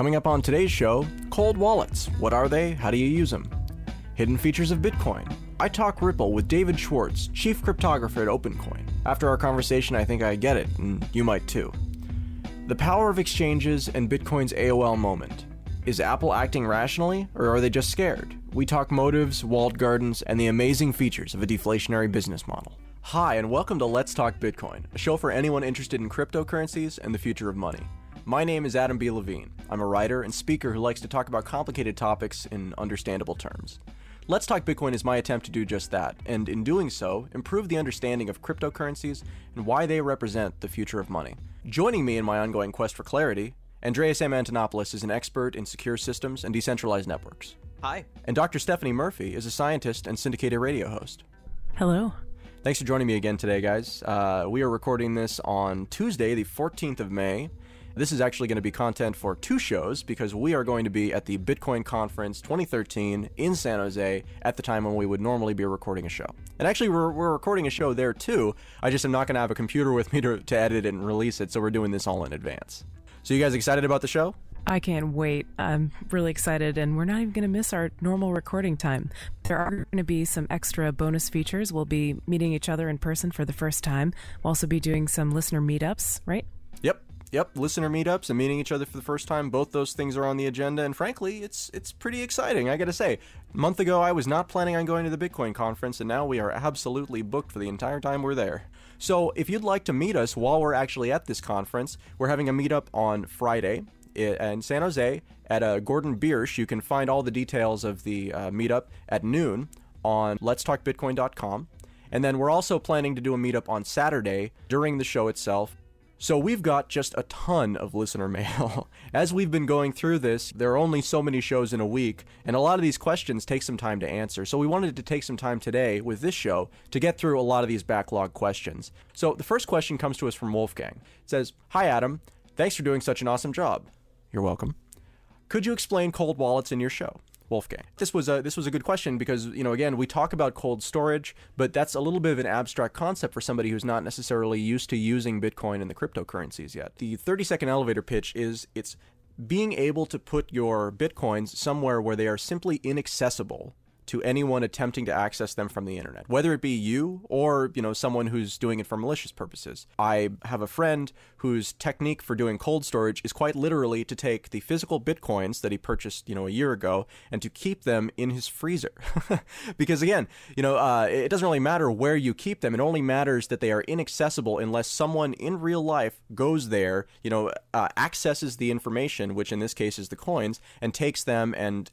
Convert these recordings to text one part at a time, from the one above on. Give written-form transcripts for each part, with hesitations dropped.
Coming up on today's show, cold wallets. What are they? How do you use them? Hidden features of Bitcoin. I talk Ripple with David Schwartz, chief cryptographer at OpenCoin. After our conversation, I think I get it, and you might too. The power of exchanges and Bitcoin's AOL moment. Is Apple acting rationally, or are they just scared? We talk motives, walled gardens, and the amazing features of a deflationary business model. Hi, and welcome to Let's Talk Bitcoin, a show for anyone interested in cryptocurrencies and the future of money. My name is Adam B. Levine. I'm a writer and speaker who likes to talk about complicated topics in understandable terms. Let's Talk Bitcoin is my attempt to do just that, and in doing so, improve the understanding of cryptocurrencies and why they represent the future of money. Joining me in my ongoing quest for clarity, Andreas M. Antonopoulos is an expert in secure systems and decentralized networks. Hi. And Dr. Stephanie Murphy is a scientist and syndicated radio host. Hello. Thanks for joining me again today, guys. We are recording this on Tuesday, the 14th of May. This is actually going to be content for two shows because we are going to be at the Bitcoin Conference 2013 in San Jose at the time when we would normally be recording a show. And actually, we're recording a show there too. I just am not going to have a computer with me to edit it and release it, so we're doing this all in advance. So you guys excited about the show? I can't wait. I'm really excited, and we're not even going to miss our normal recording time. There are going to be some extra bonus features. We'll be meeting each other in person for the first time. We'll also be doing some listener meetups, right? Yep, listener meetups and meeting each other for the first time. Both those things are on the agenda, and frankly, it's pretty exciting, I gotta say. A month ago, I was not planning on going to the Bitcoin conference, and now we are absolutely booked for the entire time we're there. So if you'd like to meet us while we're actually at this conference, we're having a meetup on Friday in San Jose at Gordon Biersch. You can find all the details of the meetup at noon on letstalkbitcoin.com. And then we're also planning to do a meetup on Saturday during the show itself. So we've got just a ton of listener mail. As we've been going through this, there are only so many shows in a week, and a lot of these questions take some time to answer. So we wanted to take some time today with this show to get through a lot of these backlog questions. So the first question comes to us from Wolfgang. It says, "Hi Adam, thanks for doing such an awesome job." You're welcome. "Could you explain cold wallets in your show?" Wolfgang. This was a good question because, again, we talk about cold storage, but that's a little bit of an abstract concept for somebody who's not necessarily used to using Bitcoin and the cryptocurrencies yet. The 30-second elevator pitch is it's being able to put your Bitcoins somewhere where they are simply inaccessible to anyone attempting to access them from the internet, whether it be you or, someone who's doing it for malicious purposes. I have a friend whose technique for doing cold storage is quite literally to take the physical Bitcoins that he purchased, a year ago and to keep them in his freezer. Because again, it doesn't really matter where you keep them. It only matters that they are inaccessible unless someone in real life goes there, accesses the information, which in this case is the coins, and takes them and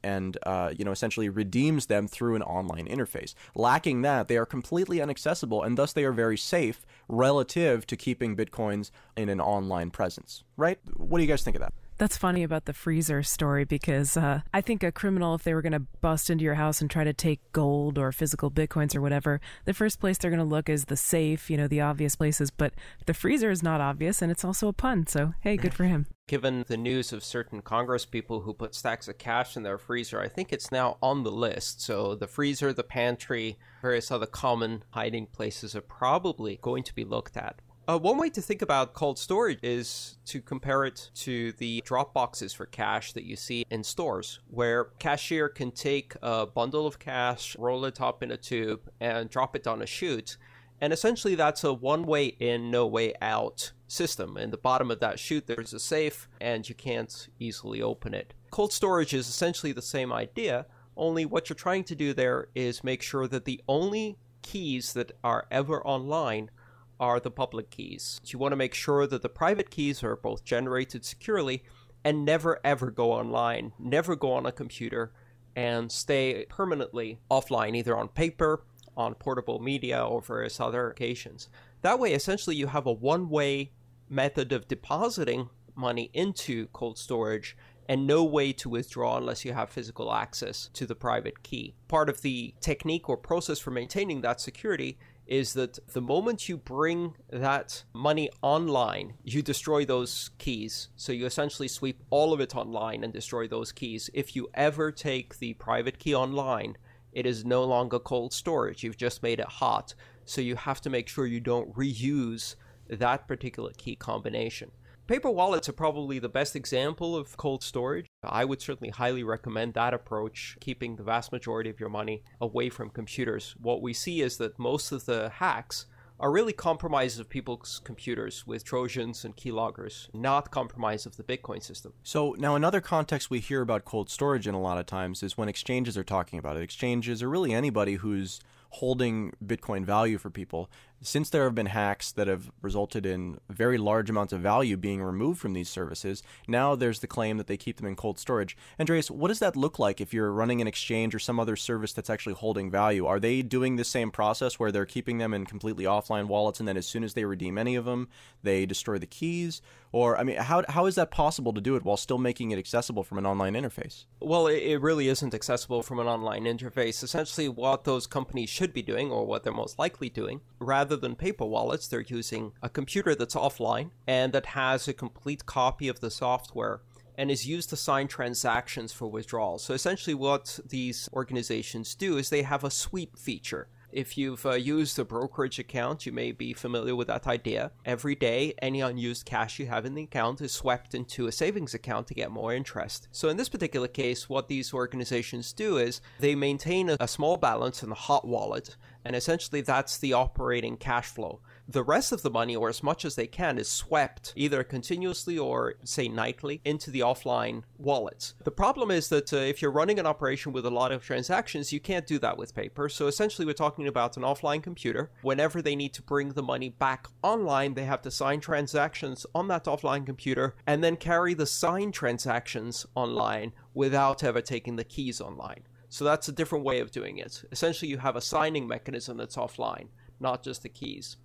essentially redeems them through an online interface. Lacking that, they are completely inaccessible, and thus they are very safe relative to keeping Bitcoins in an online presence, right? What do you guys think of that? That's funny about the freezer story because I think a criminal, if they were going to bust into your house and try to take gold or physical Bitcoins or whatever, the first place they're going to look is the safe, the obvious places. But the freezer is not obvious, and it's also a pun. So, hey, good for him. Given the news of certain Congress people who put stacks of cash in their freezer, I think it's now on the list. So the freezer, the pantry, various other common hiding places are probably going to be looked at. One way to think about cold storage is to compare it to the drop boxes for cash that you see in stores, where cashier can take a bundle of cash, roll it up in a tube, and drop it down a chute. And essentially that's a one-way in, no way out system. In the bottom of that chute, there's a safe, and you can't easily open it. Cold storage is essentially the same idea, only what you're trying to do there is make sure that the only keys that are ever online are the public keys. So you want to make sure that the private keys are both generated securely and never ever go online, never go on a computer, and stay permanently offline, either on paper, on portable media, or various other occasions. That way, essentially, you have a one-way method of depositing money into cold storage and no way to withdraw unless you have physical access to the private key. Part of the technique or process for maintaining that security is that the moment you bring that money online, you destroy those keys. So you essentially sweep all of it online and destroy those keys. If you ever take the private key online, it is no longer cold storage. You've just made it hot. So you have to make sure you don't reuse that particular key combination. Paper wallets are probably the best example of cold storage. I would certainly highly recommend that approach, keeping the vast majority of your money away from computers. What we see is that most of the hacks are really compromises of people's computers with Trojans and keyloggers, not compromise of the Bitcoin system. So now another context we hear about cold storage in a lot of times is when exchanges are talking about it. Exchanges, or really anybody who's holding Bitcoin value for people. Since there have been hacks that have resulted in very large amounts of value being removed from these services, now there's the claim that they keep them in cold storage. Andreas, what does that look like if you're running an exchange or some other service that's actually holding value? Are they doing the same process where they're keeping them in completely offline wallets and then as soon as they redeem any of them, they destroy the keys? Or, I mean, how is that possible to do it while still making it accessible from an online interface? Well, it really isn't accessible from an online interface. Essentially, what those companies should be doing, or what they're most likely doing, rather than paper wallets, they're using a computer that's offline and that has a complete copy of the software and is used to sign transactions for withdrawals. So essentially what these organizations do is they have a sweep feature. If you've used a brokerage account, you may be familiar with that idea. Every day, any unused cash you have in the account is swept into a savings account to get more interest. So in this particular case, what these organizations do is they maintain a small balance in the hot wallet, and essentially that's the operating cash flow. The rest of the money, or as much as they can, is swept either continuously or, say, nightly into the offline wallets. The problem is that if you're running an operation with a lot of transactions, you can't do that with paper. So essentially, we're talking about an offline computer. Whenever they need to bring the money back online, they have to sign transactions on that offline computer and then carry the signed transactions online without ever taking the keys online. So that's a different way of doing it. Essentially, you have a signing mechanism that's offline, not just the keys.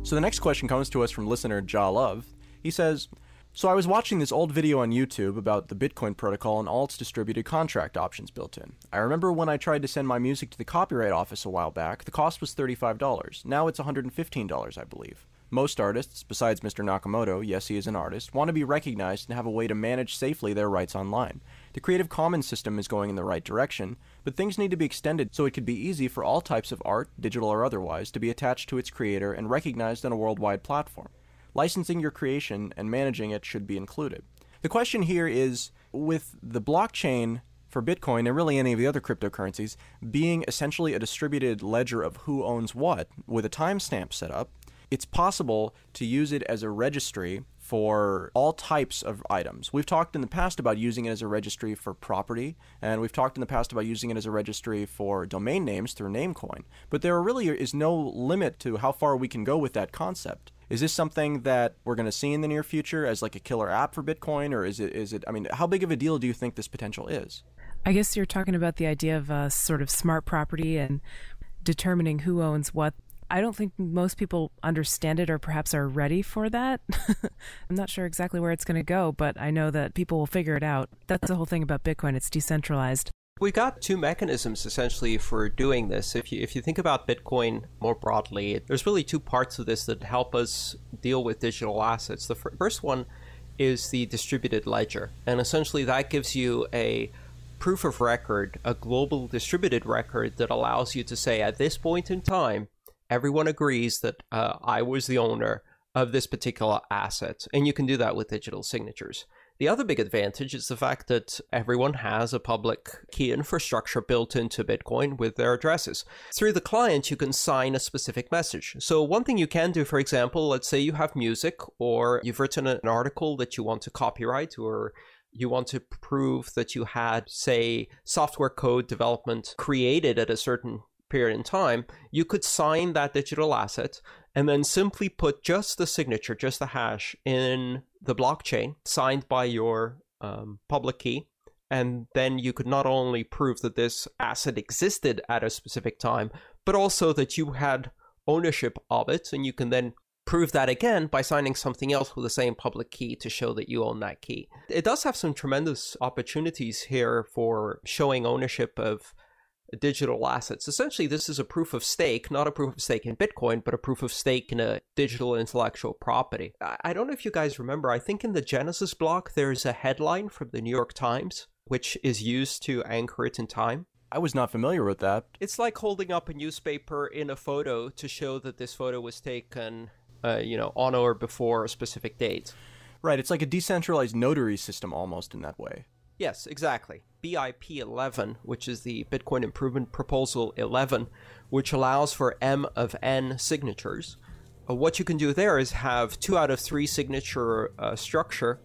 So the next question comes to us from listener Ja Love. He says, so I was watching this old video on YouTube about the Bitcoin protocol and all its distributed contract options built in. I remember when I tried to send my music to the Copyright Office a while back, the cost was $35. Now it's $115, I believe. Most artists, besides Mr. Nakamoto, yes, he is an artist, want to be recognized and have a way to manage safely their rights online. The Creative Commons system is going in the right direction, but things need to be extended so it could be easy for all types of art, digital or otherwise, to be attached to its creator and recognized on a worldwide platform. Licensing your creation and managing it should be included. The question here is, with the blockchain for Bitcoin and really any of the other cryptocurrencies being essentially a distributed ledger of who owns what, with a timestamp set up, it's possible to use it as a registry for all types of items. We've talked in the past about using it as a registry for property, and we've talked in the past about using it as a registry for domain names through Namecoin. But there really is no limit to how far we can go with that concept. Is this something that we're going to see in the near future as like a killer app for Bitcoin, or is it, I mean, how big of a deal do you think this potential is? I guess you're talking about the idea of sort of smart property and determining who owns what. I don't think most people understand it or perhaps are ready for that. I'm not sure exactly where it's going to go, but I know that people will figure it out. That's the whole thing about Bitcoin. It's decentralized. We got two mechanisms essentially for doing this. If you think about Bitcoin more broadly, there's really two parts of this that help us deal with digital assets. The first one is the distributed ledger, and essentially that gives you a proof of record, a global distributed record that allows you to say at this point in time, everyone agrees that I was the owner of this particular asset, and you can do that with digital signatures. The other big advantage is the fact that everyone has a public key infrastructure built into Bitcoin with their addresses. Through the client, you can sign a specific message. So one thing you can do, for example, let's say you have music or you've written an article that you want to copyright, or you want to prove that you had, say, software code development created at a certain period in time, you could sign that digital asset and then simply put just the signature, just the hash in the blockchain signed by your public key. And then you could not only prove that this asset existed at a specific time, but also that you had ownership of it. And you can then prove that again by signing something else with the same public key to show that you own that key. It does have some tremendous opportunities here for showing ownership of digital assets. Essentially, this is a proof of stake, not a proof of stake in Bitcoin, but a proof of stake in a digital intellectual property. I don't know if you guys remember, I think in the Genesis block, there's a headline from the New York Times, which is used to anchor it in time. I was not familiar with that. It's like holding up a newspaper in a photo to show that this photo was taken, on or before a specific date. Right, it's like a decentralized notary system almost in that way. Yes, exactly. BIP 11, which is the Bitcoin Improvement Proposal 11, which allows for M of N signatures. What you can do there is have 2 out of 3 signature structure,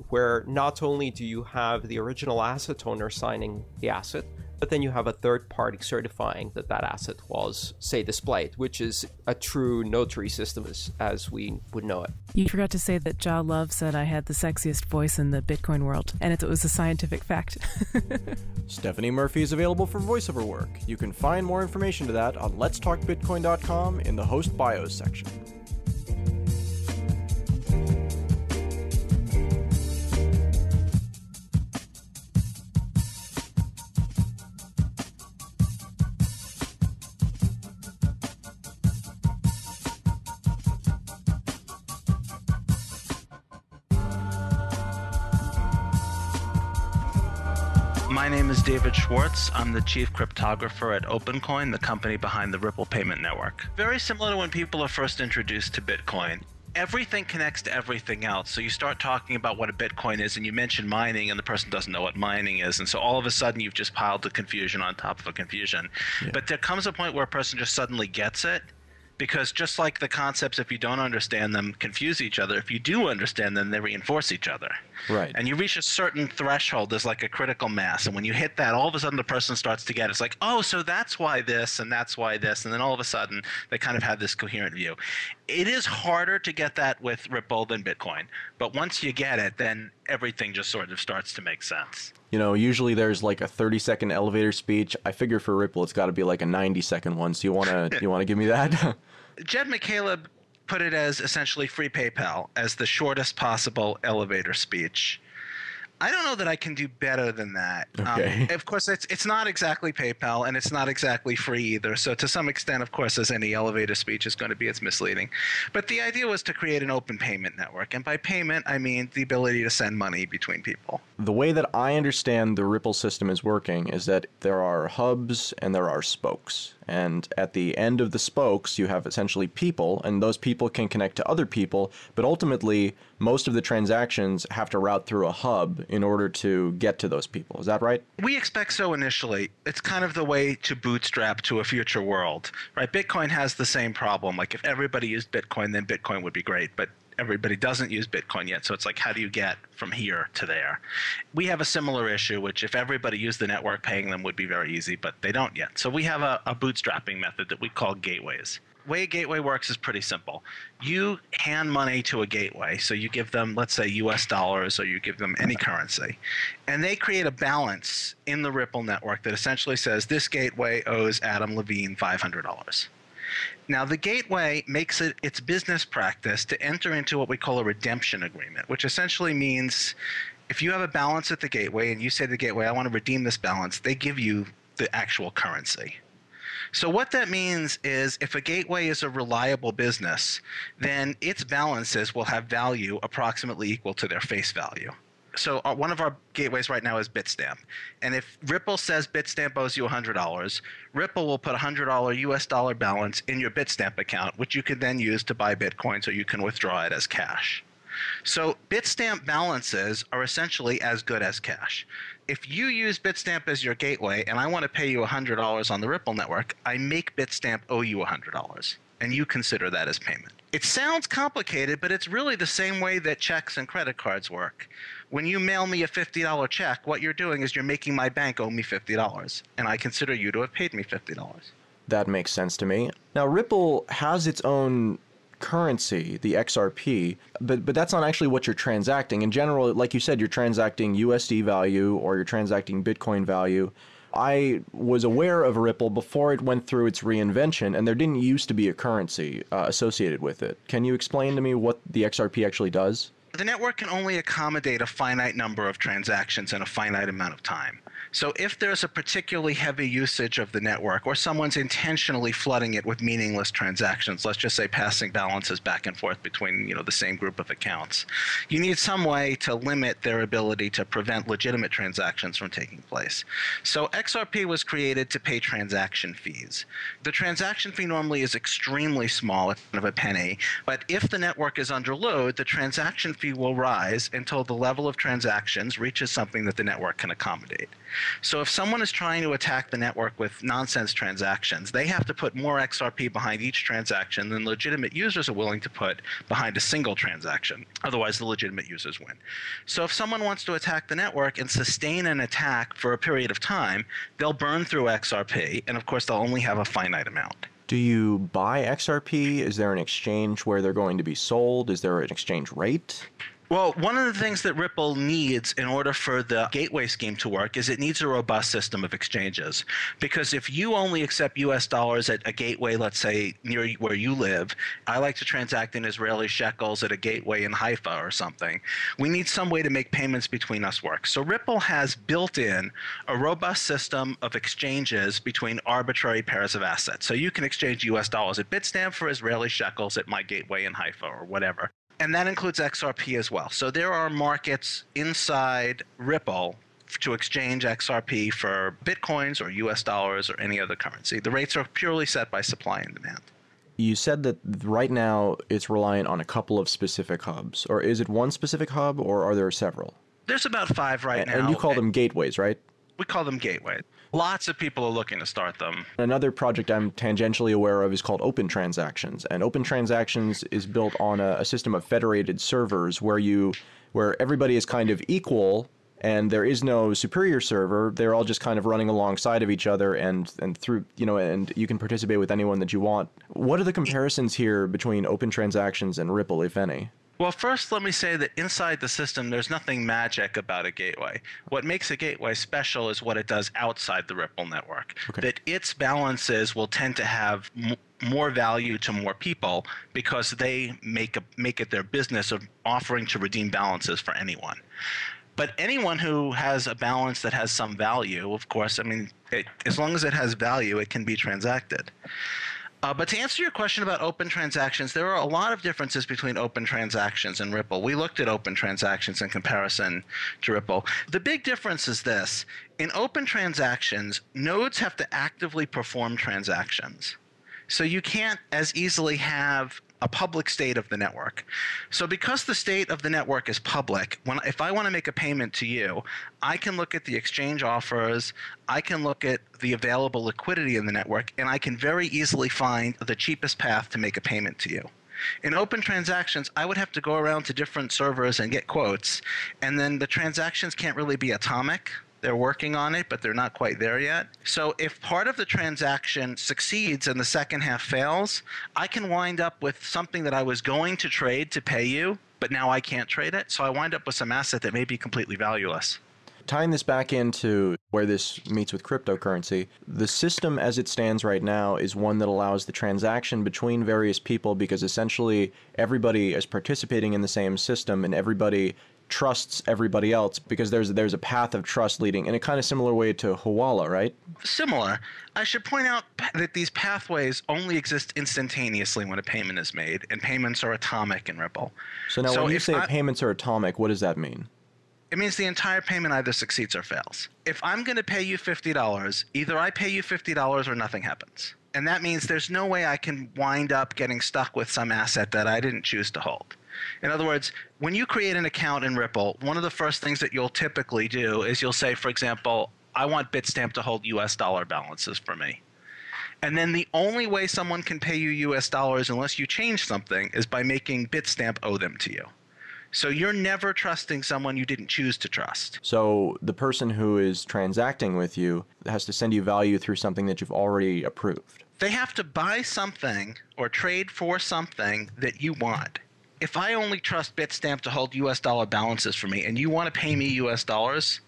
where not only do you have the original asset owner signing the asset, but then you have a third party certifying that that asset was, say, displayed, which is a true notary system as we would know it. You forgot to say that Ja Love said I had the sexiest voice in the Bitcoin world, and it was a scientific fact. Stephanie Murphy is available for voiceover work. You can find more information to that on letstalkbitcoin.com in the host bios section. My name is David Schwartz. I'm the chief cryptographer at OpenCoin, the company behind the Ripple payment network. Very similar to when people are first introduced to Bitcoin. Everything connects to everything else. So you start talking about what a Bitcoin is, and you mention mining, and the person doesn't know what mining is. And so all of a sudden, you've just piled the confusion on top of a confusion. Yeah. But there comes a point where a person just suddenly gets it. Because just like the concepts, if you don't understand them, confuse each other, if you do understand them, they reinforce each other. Right. And you reach a certain threshold, there's like a critical mass. And when you hit that, all of a sudden the person starts to get it. It's like, oh, so that's why this, and that's why this. And then all of a sudden, they kind of have this coherent view. It is harder to get that with Ripple than Bitcoin. But once you get it, then everything just sort of starts to make sense. You know, usually there's like a 30-second elevator speech. I figure for Ripple, it's got to be like a 90-second one. So you wanna give me that? Jed McCaleb put it as essentially free PayPal, as the shortest possible elevator speech. I don't know that I can do better than that. Okay. Of course, it's not exactly PayPal, and it's not exactly free either. So to some extent, of course, as any elevator speech is going to be, it's misleading. But the idea was to create an open payment network. And by payment, I mean the ability to send money between people. The way that I understand the Ripple system is working is that there are hubs and there are spokes. And at the end of the spokes, you have essentially people, and those people can connect to other people, but ultimately, most of the transactions have to route through a hub in order to get to those people. Is that right? We expect so initially. It's kind of the way to bootstrap to a future world, right? Bitcoin has the same problem. Like if everybody used Bitcoin, then Bitcoin would be great, but everybody doesn't use Bitcoin yet, so it's like, how do you get from here to there? We have a similar issue, which if everybody used the network, paying them would be very easy, but they don't yet. So we have a bootstrapping method that we call gateways. The way a gateway works is pretty simple. You hand money to a gateway, so you give them, let's say, US dollars, or you give them any currency, and they create a balance in the Ripple network that essentially says, this gateway owes Adam Levine $500. Now, the gateway makes it its business practice to enter into what we call a redemption agreement, which essentially means if you have a balance at the gateway and you say to the gateway, I want to redeem this balance, they give you the actual currency. So what that means is if a gateway is a reliable business, then its balances will have value approximately equal to their face value. So one of our gateways right now is Bitstamp. And if Ripple says Bitstamp owes you $100, Ripple will put a $100 US dollar balance in your Bitstamp account, which you can then use to buy Bitcoin so you can withdraw it as cash. So Bitstamp balances are essentially as good as cash. If you use Bitstamp as your gateway and I want to pay you $100 on the Ripple network, I make Bitstamp owe you $100. And you consider that as payment. It sounds complicated, but it's really the same way that checks and credit cards work. When you mail me a $50 check, what you're doing is you're making my bank owe me $50, and I consider you to have paid me $50. That makes sense to me. Now, Ripple has its own currency, the XRP, but that's not actually what you're transacting. In general, like you said, you're transacting USD value or you're transacting Bitcoin value. I was aware of Ripple before it went through its reinvention, and there didn't used to be a currency associated with it. Can you explain to me what the XRP actually does? The network can only accommodate a finite number of transactions in a finite amount of time. So if there's a particularly heavy usage of the network, or someone's intentionally flooding it with meaningless transactions, let's just say passing balances back and forth between, the same group of accounts, you need some way to limit their ability to prevent legitimate transactions from taking place. So XRP was created to pay transaction fees. The transaction fee normally is extremely small, it's kind of a penny, but if the network is under load, the transaction fee will rise until the level of transactions reaches something that the network can accommodate. So if someone is trying to attack the network with nonsense transactions, they have to put more XRP behind each transaction than legitimate users are willing to put behind a single transaction. Otherwise, the legitimate users win. So if someone wants to attack the network and sustain an attack for a period of time, they'll burn through XRP, and of course, they'll only have a finite amount. Do you buy XRP? Is there an exchange where they're going to be sold? Is there an exchange rate? Well, one of the things that Ripple needs in order for the gateway scheme to work is it needs a robust system of exchanges. Because if you only accept US dollars at a gateway, let's say near where you live, I like to transact in Israeli shekels at a gateway in Haifa or something, we need some way to make payments between us work. So Ripple has built in a robust system of exchanges between arbitrary pairs of assets. So you can exchange US dollars at Bitstamp for Israeli shekels at my gateway in Haifa or whatever. And that includes XRP as well. So there are markets inside Ripple to exchange XRP for Bitcoins or US dollars or any other currency. The rates are purely set by supply and demand. You said that right now it's reliant on a couple of specific hubs. Or is it one specific hub, or are there several? There's about 5 right now. And you call them gateways, right? We call them gateways. Lots of people are looking to start them. Another project I'm tangentially aware of is called Open Transactions. And Open Transactions is built on a system of federated servers where everybody is kind of equal and there is no superior server. They're all just kind of running alongside of each other and through, and you can participate with anyone that you want. What are the comparisons here between Open Transactions and Ripple, if any? Well, first, let me say that inside the system, there's nothing magic about a gateway. What makes a gateway special is what it does outside the Ripple network. Okay. That its balances will tend to have more value to more people because they make it their business of offering to redeem balances for anyone. But anyone who has a balance that has some value, of course, as long as it has value, it can be transacted. But to answer your question about open transactions, there are a lot of differences between open transactions and Ripple. We looked at open transactions in comparison to Ripple. The big difference is this. In open transactions, nodes have to actively perform transactions. So you can't as easily have a public state of the network. So because the state of the network is public, if I want to make a payment to you, I can look at the exchange offers, I can look at the available liquidity in the network, and I can very easily find the cheapest path to make a payment to you. In open transactions, I would have to go around to different servers and get quotes, and then the transactions can't really be atomic. They're working on it, but they're not quite there yet. So if part of the transaction succeeds and the second half fails, I can wind up with something that I was going to trade to pay you, but now I can't trade it. So I wind up with some asset that may be completely valueless. Tying this back into where this meets with cryptocurrency, the system as it stands right now is one that allows the transaction between various people because essentially everybody is participating in the same system and everybody trusts everybody else because there's a path of trust leading in a kind of similar way to Hawala, right? Similar. I should point out that these pathways only exist instantaneously when a payment is made, and payments are atomic in Ripple. So now when you say payments are atomic, what does that mean? It means the entire payment either succeeds or fails. If I'm going to pay you $50, either I pay you $50 or nothing happens. And that means there's no way I can wind up getting stuck with some asset that I didn't choose to hold. In other words, when you create an account in Ripple, one of the first things that you'll typically do is you'll say, for example, I want Bitstamp to hold US dollar balances for me. And then the only way someone can pay you US dollars unless you change something is by making Bitstamp owe them to you. So you're never trusting someone you didn't choose to trust. So the person who is transacting with you has to send you value through something that you've already approved. They have to buy something or trade for something that you want. If I only trust Bitstamp to hold US dollar balances for me and you want to pay me US dollars,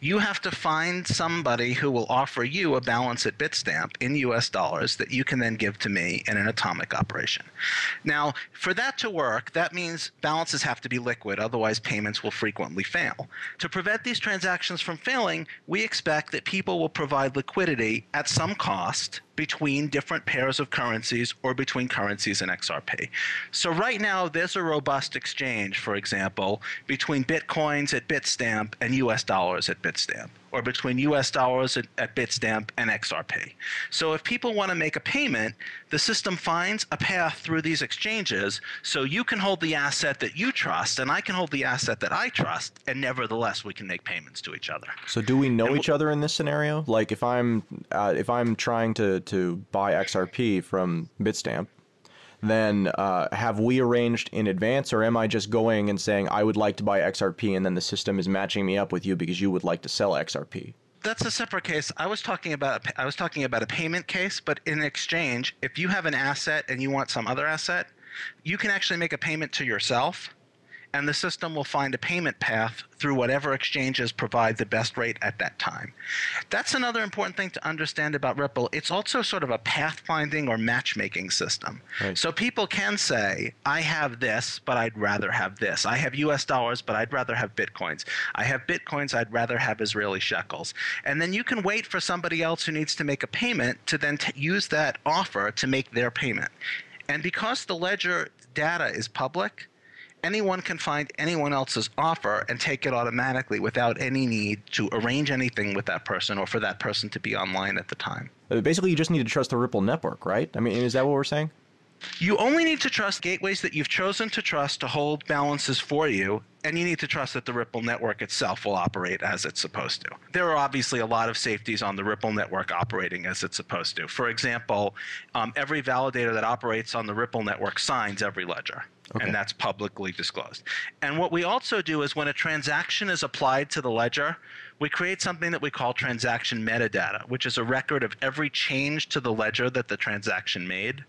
you have to find somebody who will offer you a balance at Bitstamp in US dollars that you can then give to me in an atomic operation. Now, for that to work, that means balances have to be liquid, otherwise payments will frequently fail. To prevent these transactions from failing, we expect that people will provide liquidity at some cost between different pairs of currencies or between currencies and XRP. So right now, there's a robust exchange, for example, between Bitcoins at Bitstamp and US dollars at Bitstamp, or between US dollars at Bitstamp and XRP. So if people want to make a payment, the system finds a path through these exchanges, so you can hold the asset that you trust, and I can hold the asset that I trust, and nevertheless, we can make payments to each other. So do we know each other in this scenario? Like if I'm trying to buy XRP from Bitstamp, then have we arranged in advance, or am I just going and saying I would like to buy XRP, and then the system is matching me up with you because you would like to sell XRP? That's a separate case. I was talking about a payment case, but in exchange, if you have an asset and you want some other asset, you can actually make a payment to yourself, and the system will find a payment path through whatever exchanges provide the best rate at that time. That's another important thing to understand about Ripple. It's also sort of a pathfinding or matchmaking system. Right. So people can say, I have this, but I'd rather have this. I have US dollars, but I'd rather have Bitcoins. I have Bitcoins, I'd rather have Israeli shekels. And then you can wait for somebody else who needs to make a payment to then use that offer to make their payment. And because the ledger data is public, anyone can find anyone else's offer and take it automatically without any need to arrange anything with that person or for that person to be online at the time. Basically, you just need to trust the Ripple network, right? I mean, is that what we're saying? You only need to trust gateways that you've chosen to trust to hold balances for you, and you need to trust that the Ripple network itself will operate as it's supposed to. There are obviously a lot of safeties on the Ripple network operating as it's supposed to. For example, every validator that operates on the Ripple network signs every ledger. Okay. And that's publicly disclosed. And what we also do is when a transaction is applied to the ledger, we create something that we call transaction metadata, which is a record of every change to the ledger that the transaction made.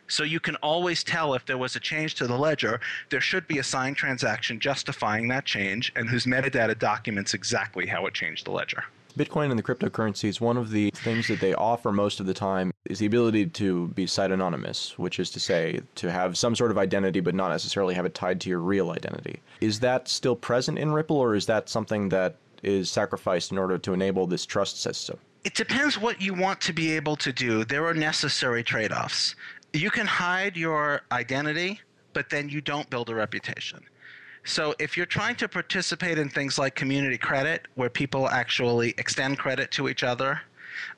So you can always tell if there was a change to the ledger, there should be a signed transaction justifying that change and whose metadata documents exactly how it changed the ledger. Bitcoin and the cryptocurrencies, one of the things that they offer most of the time is the ability to be pseudonymous, which is to say to have some sort of identity but not necessarily have it tied to your real identity. Is that still present in Ripple, or is that something that is sacrificed in order to enable this trust system? It depends what you want to be able to do. There are necessary trade-offs. You can hide your identity, but then you don't build a reputation. So if you're trying to participate in things like community credit, where people actually extend credit to each other,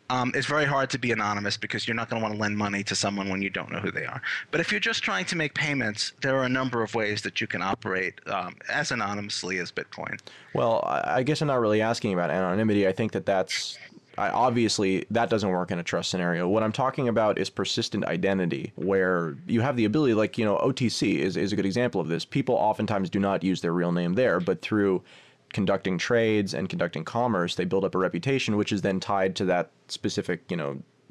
it's very hard to be anonymous because you're not going to want to lend money to someone when you don't know who they are. But if you're just trying to make payments, there are a number of ways that you can operate as anonymously as Bitcoin. Well, I guess I'm not really asking about anonymity. I think that's... obviously, that doesn't work in a trust scenario. What I'm talking about is persistent identity, where you have the ability, like, OTC is a good example of this. People oftentimes do not use their real name there, but through conducting trades and conducting commerce, they build up a reputation, which is then tied to that specific,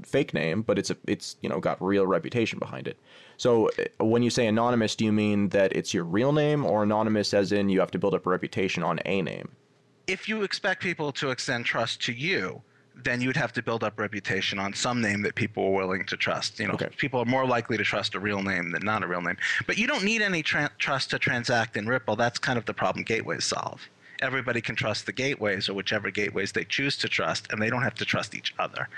fake name, but it's got real reputation behind it. So when you say anonymous, do you mean that it's your real name, or anonymous as in you have to build up a reputation on a name? If you expect people to extend trust to you, then you'd have to build up reputation on some name that people are willing to trust. Okay. People are more likely to trust a real name than not a real name. But you don't need any trust to transact in Ripple. That's kind of the problem gateways solve. Everybody can trust the gateways or whichever gateways they choose to trust, and they don't have to trust each other.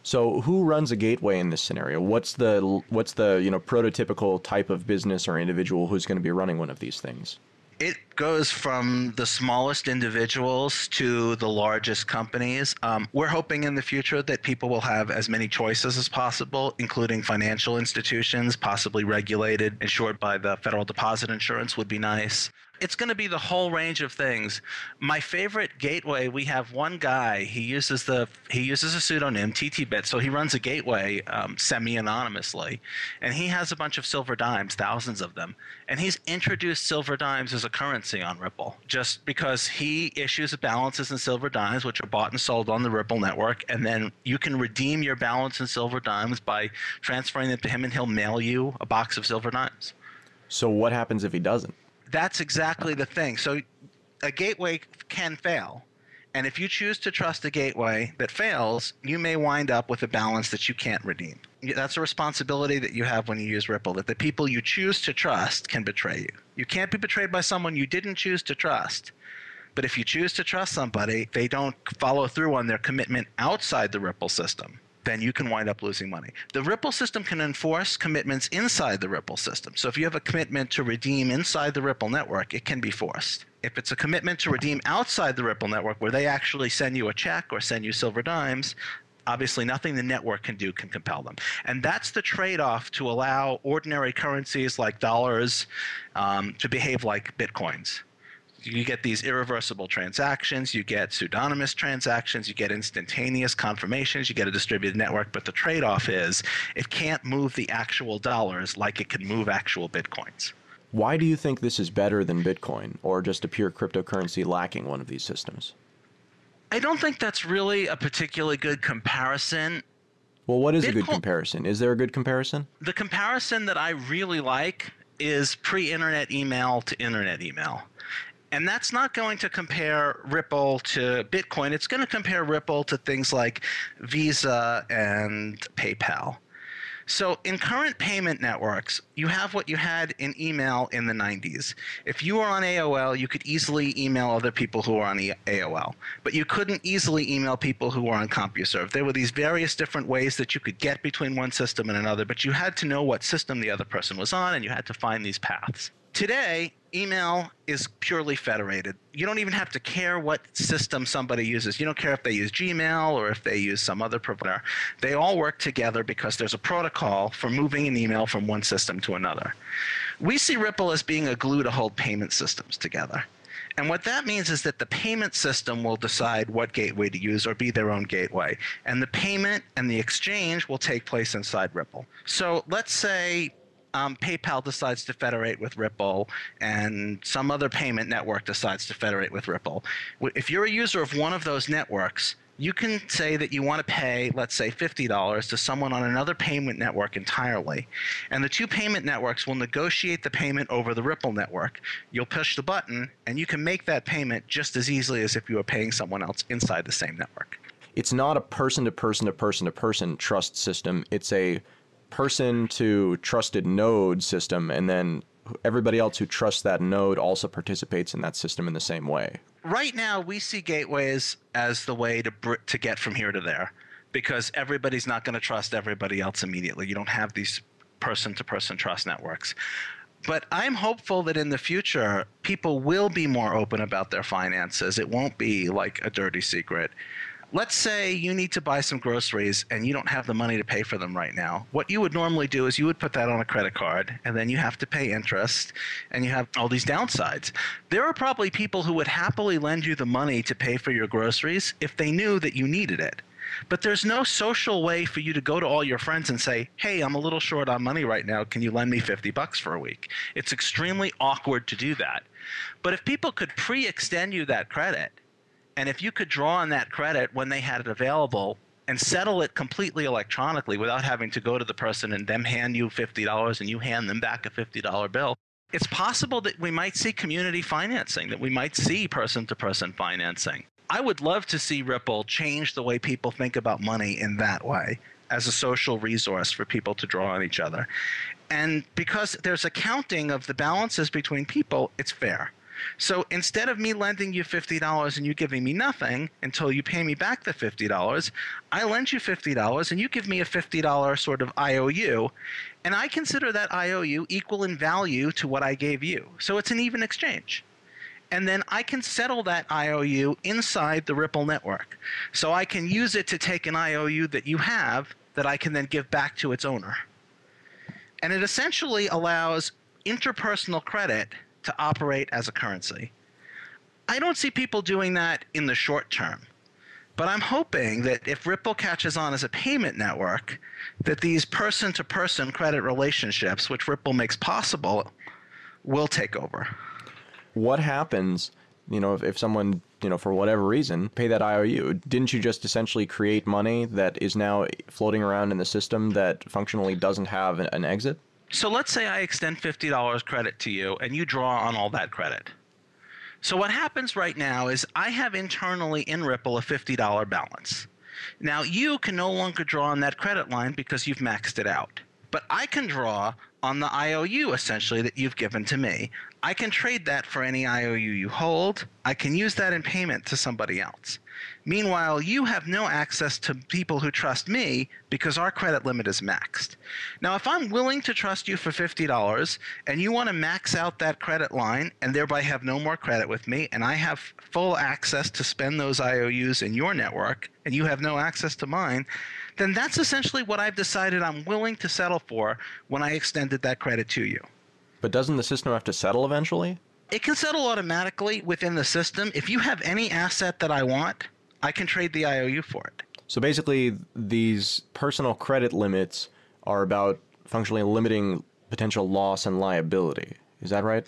So who runs a gateway in this scenario? What's the prototypical type of business or individual who's going to be running one of these things? It goes from the smallest individuals to the largest companies. We're hoping in the future that people will have as many choices as possible, including financial institutions, possibly regulated, insured by the Federal Deposit Insurance would be nice. It's going to be the whole range of things. My favorite gateway, we have one guy, he uses a pseudonym, TTBit, so he runs a gateway semi-anonymously, and he has a bunch of silver dimes, thousands of them, and he's introduced silver dimes as a currency on Ripple, just because he issues balances in silver dimes, which are bought and sold on the Ripple network, and then you can redeem your balance in silver dimes by transferring it to him, and he'll mail you a box of silver dimes. So what happens if he doesn't? That's exactly the thing. So a gateway can fail, And if you choose to trust a gateway that fails, you may wind up with a balance that you can't redeem. That's a responsibility that you have when you use Ripple, that the people you choose to trust can betray you. You can't be betrayed by someone you didn't choose to trust. But if you choose to trust somebody, they don't follow through on their commitment outside the Ripple system, then you can wind up losing money. The Ripple system can enforce commitments inside the Ripple system. So if you have a commitment to redeem inside the Ripple network, it can be forced. If it's a commitment to redeem outside the Ripple network where they actually send you a check or send you silver dimes, obviously nothing the network can do can compel them. And that's the trade-off to allow ordinary currencies like dollars to behave like bitcoins. You get these irreversible transactions, you get pseudonymous transactions, you get instantaneous confirmations, you get a distributed network, but the trade-off is it can't move the actual dollars like it can move actual bitcoins. Why do you think this is better than Bitcoin, or just a pure cryptocurrency lacking one of these systems? I don't think that's really a particularly good comparison. Well, what is a good comparison? Is there a good comparison? The comparison that I really like is pre-internet email to internet email. And that's not going to compare Ripple to Bitcoin. It's going to compare Ripple to things like Visa and PayPal. So in current payment networks, you have what you had in email in the 90s. If you were on AOL, you could easily email other people who were on AOL. But you couldn't easily email people who were on CompuServe. There were these various different ways that you could get between one system and another, but you had to know what system the other person was on, and you had to find these paths. Today, email is purely federated. You don't even have to care what system somebody uses. You don't care if they use Gmail or if they use some other provider. They all work together because there's a protocol for moving an email from one system to another. We see Ripple as being a glue to hold payment systems together. And what that means is that the payment system will decide what gateway to use or be their own gateway. And the payment and the exchange will take place inside Ripple. So let's say PayPal decides to federate with Ripple and some other payment network decides to federate with Ripple. If you're a user of one of those networks, you can say that you want to pay, let's say, $50 to someone on another payment network entirely. And the two payment networks will negotiate the payment over the Ripple network. You'll push the button, and you can make that payment just as easily as if you were paying someone else inside the same network. It's not a person-to-person-to-person-to-person trust system. It's a person to trusted node system, and then everybody else who trusts that node also participates in that system in the same way. Right now, we see gateways as the way to get from here to there, because everybody's not going to trust everybody else immediately. You don't have these person-to-person trust networks. But I'm hopeful that in the future, people will be more open about their finances. It won't be like a dirty secret. Let's say you need to buy some groceries and you don't have the money to pay for them right now. What you would normally do is you would put that on a credit card, and then you have to pay interest, and you have all these downsides. There are probably people who would happily lend you the money to pay for your groceries if they knew that you needed it. But there's no social way for you to go to all your friends and say, hey, I'm a little short on money right now. Can you lend me $50 for a week? It's extremely awkward to do that. But if people could pre-extend you that credit, and if you could draw on that credit when they had it available and settle it completely electronically without having to go to the person and them hand you $50 and you hand them back a $50 bill, it's possible that we might see community financing, that we might see person-to-person financing. I would love to see Ripple change the way people think about money in that way, as a social resource for people to draw on each other. And because there's a counting of the balances between people, it's fair. So instead of me lending you $50 and you giving me nothing until you pay me back the $50, I lend you $50 and you give me a $50 sort of IOU, and I consider that IOU equal in value to what I gave you. So it's an even exchange. And then I can settle that IOU inside the Ripple network. So I can use it to take an IOU that you have that I can then give back to its owner. And it essentially allows interpersonal credit to operate as a currency. I don't see people doing that in the short term, but I'm hoping that if Ripple catches on as a payment network, that these person-to-person credit relationships, which Ripple makes possible, will take over. What happens, if someone, for whatever reason, pay that IOU? Didn't you just essentially create money that is now floating around in the system that functionally doesn't have an exit? So let's say I extend $50 credit to you and you draw on all that credit. So what happens right now is I have internally in Ripple a $50 balance. Now you can no longer draw on that credit line because you've maxed it out. But I can draw on the IOU essentially that you've given to me. I can trade that for any IOU you hold. I can use that in payment to somebody else. Meanwhile, you have no access to people who trust me because our credit limit is maxed. Now, if I'm willing to trust you for $50 and you want to max out that credit line and thereby have no more credit with me, and I have full access to spend those IOUs in your network and you have no access to mine, then that's essentially what I've decided I'm willing to settle for when I extended that credit to you. But doesn't the system have to settle eventually? It can settle automatically within the system. If you have any asset that I want, I can trade the IOU for it. So basically, these personal credit limits are about functionally limiting potential loss and liability. Is that right?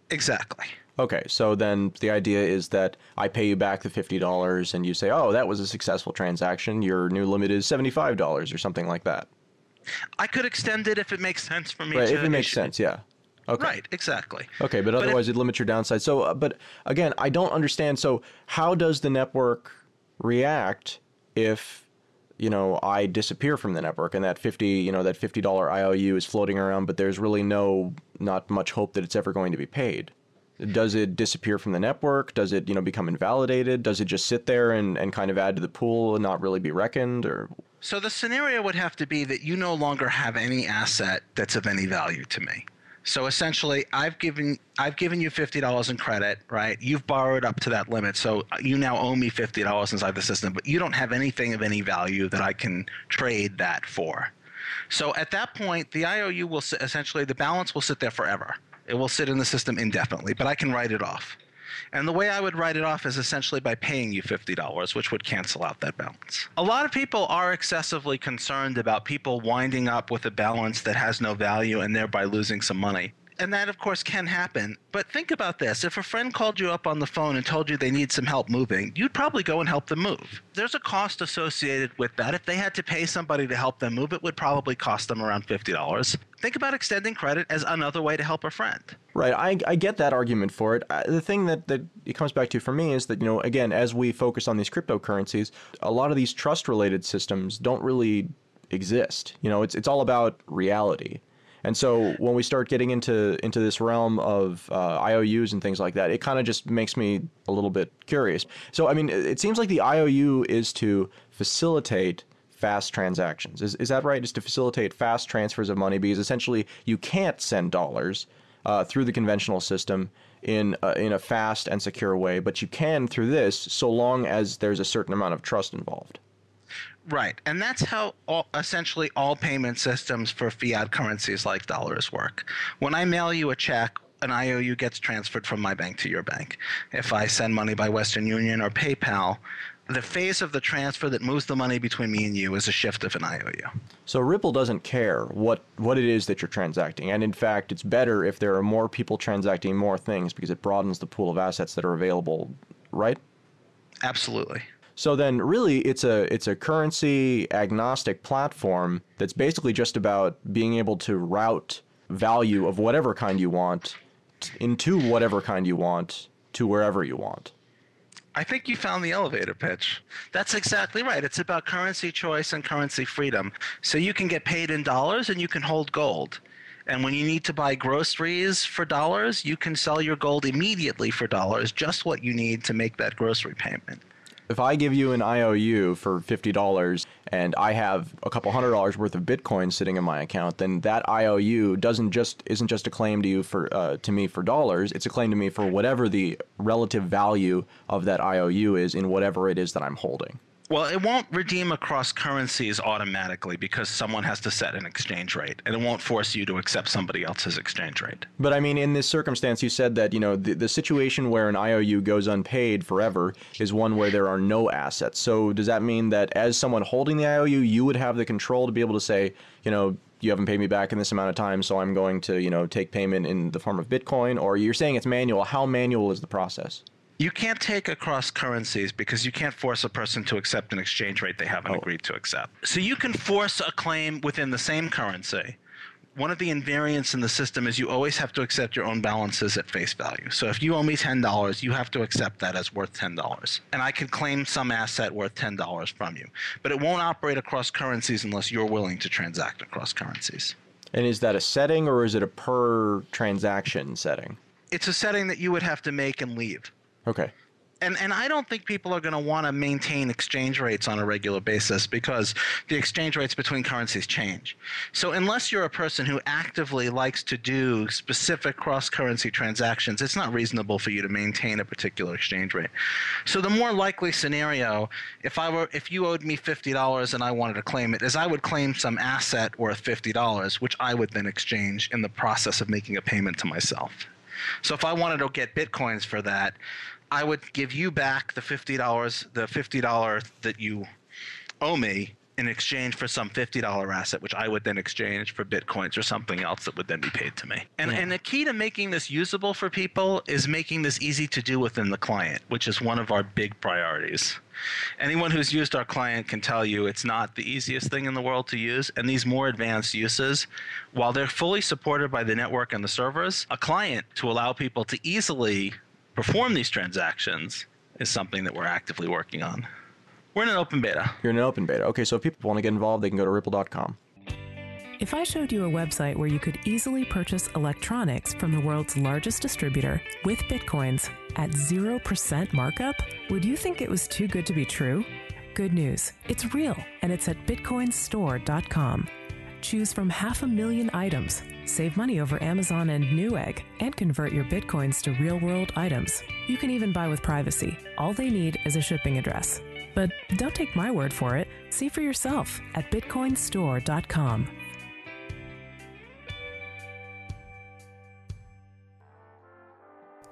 Exactly. Okay, so then the idea is that I pay you back the $50 and you say, oh, that was a successful transaction. Your new limit is $75 or something like that. I could extend it if it makes sense for me right, to if it makes sense, yeah. Okay. Right, exactly. Okay, but otherwise it limits your downside. So, but again, I don't understand. So how does the network react if, I disappear from the network and that $50 IOU is floating around, but there's really not much hope that it's ever going to be paid? Does it disappear from the network? Does it, become invalidated? Does it just sit there and kind of add to the pool and not really be reckoned? Or so the scenario would have to be that you no longer have any asset that's of any value to me. So essentially, I've given you $50 in credit, right? You've borrowed up to that limit, so you now owe me $50 inside the system, but you don't have anything of any value that I can trade that for. So at that point, the IOU will essentially, the balance will sit there forever. It will sit in the system indefinitely, but I can write it off. And the way I would write it off is essentially by paying you $50, which would cancel out that balance. A lot of people are excessively concerned about people winding up with a balance that has no value and thereby losing some money. And that, of course, can happen. But think about this. If a friend called you up on the phone and told you they need some help moving, you'd probably go and help them move. There's a cost associated with that. If they had to pay somebody to help them move, it would probably cost them around $50. Think about extending credit as another way to help a friend. Right. I get that argument for it. The thing that it comes back to for me is that, again, as we focus on these cryptocurrencies, a lot of these trust-related systems don't really exist. It's all about reality. And so when we start getting into this realm of IOUs and things like that, it kind of just makes me a little bit curious. So, I mean, it seems like the IOU is to facilitate fast transactions. Is that right? Is to facilitate fast transfers of money, because essentially you can't send dollars through the conventional system in a fast and secure way, but you can through this so long as there's a certain amount of trust involved. Right. And that's how essentially all payment systems for fiat currencies like dollars work. When I mail you a check, an IOU gets transferred from my bank to your bank. If I send money by Western Union or PayPal, the phase of the transfer that moves the money between me and you is a shift of an IOU. So Ripple doesn't care what it is that you're transacting. And in fact, it's better if there are more people transacting more things because it broadens the pool of assets that are available, right? Absolutely. So then really it's a currency agnostic platform that's basically just about being able to route value of whatever kind you want into whatever kind you want to wherever you want. I think you found the elevator pitch. That's exactly right. It's about currency choice and currency freedom. So you can get paid in dollars and you can hold gold. And when you need to buy groceries for dollars, you can sell your gold immediately for dollars, just what you need to make that grocery payment. If I give you an IOU for $50 and I have a couple $100 worth of Bitcoin sitting in my account, then that IOU isn't just a claim to you to me for dollars. It's a claim to me for whatever the relative value of that IOU is in whatever it is that I'm holding. Well, it won't redeem across currencies automatically because someone has to set an exchange rate, and it won't force you to accept somebody else's exchange rate. But I mean, in this circumstance, you said that, the situation where an IOU goes unpaid forever is one where there are no assets. So does that mean that as someone holding the IOU, you would have the control to be able to say, you haven't paid me back in this amount of time, so I'm going to, take payment in the form of Bitcoin? Or you're saying it's manual. How manual is the process? You can't take across currencies because you can't force a person to accept an exchange rate they haven't agreed to accept. So you can force a claim within the same currency, one of the invariants in the system is you always have to accept your own balances at face value. So if you owe me $10, you have to accept that as worth $10. And I can claim some asset worth $10 from you. But it won't operate across currencies unless you're willing to transact across currencies. And is that a setting or is it a per transaction setting? It's a setting that you would have to make and leave. Okay. And I don't think people are going to want to maintain exchange rates on a regular basis because the exchange rates between currencies change. So unless you're a person who actively likes to do specific cross-currency transactions, it's not reasonable for you to maintain a particular exchange rate. So the more likely scenario, if you owed me $50 and I wanted to claim it, is I would claim some asset worth $50, which I would then exchange in the process of making a payment to myself. So if I wanted to get Bitcoins for that, I would give you back the $50, the $50 that you owe me in exchange for some $50 asset, which I would then exchange for Bitcoins or something else that would then be paid to me. And the key to making this usable for people is making this easy to do within the client, which is one of our big priorities. Anyone who's used our client can tell you it's not the easiest thing in the world to use, and these more advanced uses, while they're fully supported by the network and the servers, a client to allow people to easily perform these transactions is something that we're actively working on. We're in an open beta. You're in an open beta. Okay, so if people want to get involved, they can go to ripple.com. If I showed you a website where you could easily purchase electronics from the world's largest distributor with Bitcoins at 0% markup, would you think it was too good to be true? Good news. It's real, and it's at bitcoinstore.com. Choose from 500,000 items, save money over Amazon and Newegg, and convert your Bitcoins to real-world items. You can even buy with privacy. All they need is a shipping address. But don't take my word for it. See for yourself at bitcoinstore.com.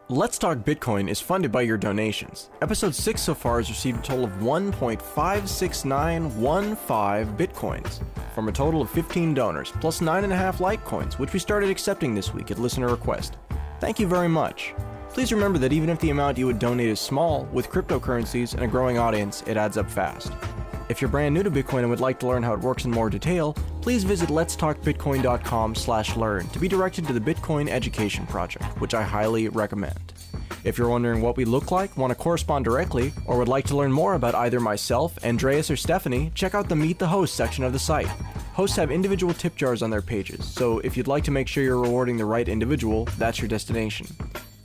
Let's Talk Bitcoin is funded by your donations. Episode 6 so far has received a total of 1.56915 Bitcoins from a total of 15 donors, plus 9.5 Litecoins, which we started accepting this week at listener request. Thank you very much. Please remember that even if the amount you would donate is small, with cryptocurrencies and a growing audience, it adds up fast. If you're brand new to Bitcoin and would like to learn how it works in more detail, please visit letstalkbitcoin.com/learn to be directed to the Bitcoin Education Project, which I highly recommend. If you're wondering what we look like, want to correspond directly, or would like to learn more about either myself, Andreas, or Stephanie, check out the Meet the Host section of the site. Hosts have individual tip jars on their pages, so if you'd like to make sure you're rewarding the right individual, that's your destination.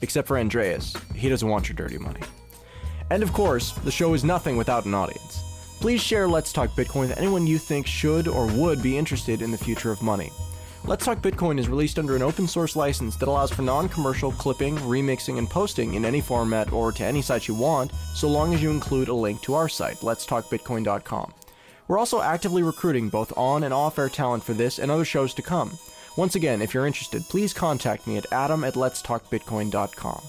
Except for Andreas, he doesn't want your dirty money. And of course, the show is nothing without an audience. Please share Let's Talk Bitcoin with anyone you think should or would be interested in the future of money. Let's Talk Bitcoin is released under an open source license that allows for non-commercial clipping, remixing, and posting in any format or to any site you want, so long as you include a link to our site, letstalkbitcoin.com. We're also actively recruiting both on and off-air talent for this and other shows to come. Once again, if you're interested, please contact me at adam@letstalkbitcoin.com.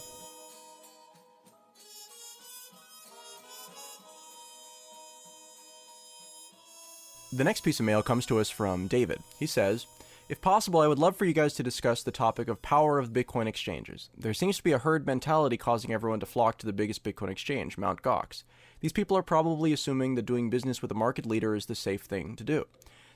The next piece of mail comes to us from David. He says, if possible, I would love for you guys to discuss the topic of power of Bitcoin exchanges. There seems to be a herd mentality causing everyone to flock to the biggest Bitcoin exchange, Mt. Gox. These people are probably assuming that doing business with a market leader is the safe thing to do.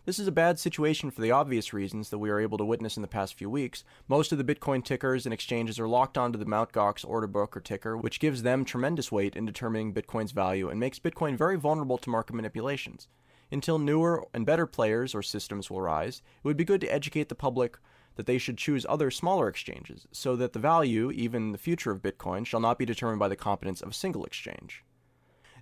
This is a bad situation for the obvious reasons that we are able to witness in the past few weeks. Most of the Bitcoin tickers and exchanges are locked onto the Mt. Gox order book or ticker, which gives them tremendous weight in determining Bitcoin's value and makes Bitcoin very vulnerable to market manipulations. Until newer and better players or systems will rise, it would be good to educate the public that they should choose other smaller exchanges, so that the value, even the future of Bitcoin, shall not be determined by the competence of a single exchange.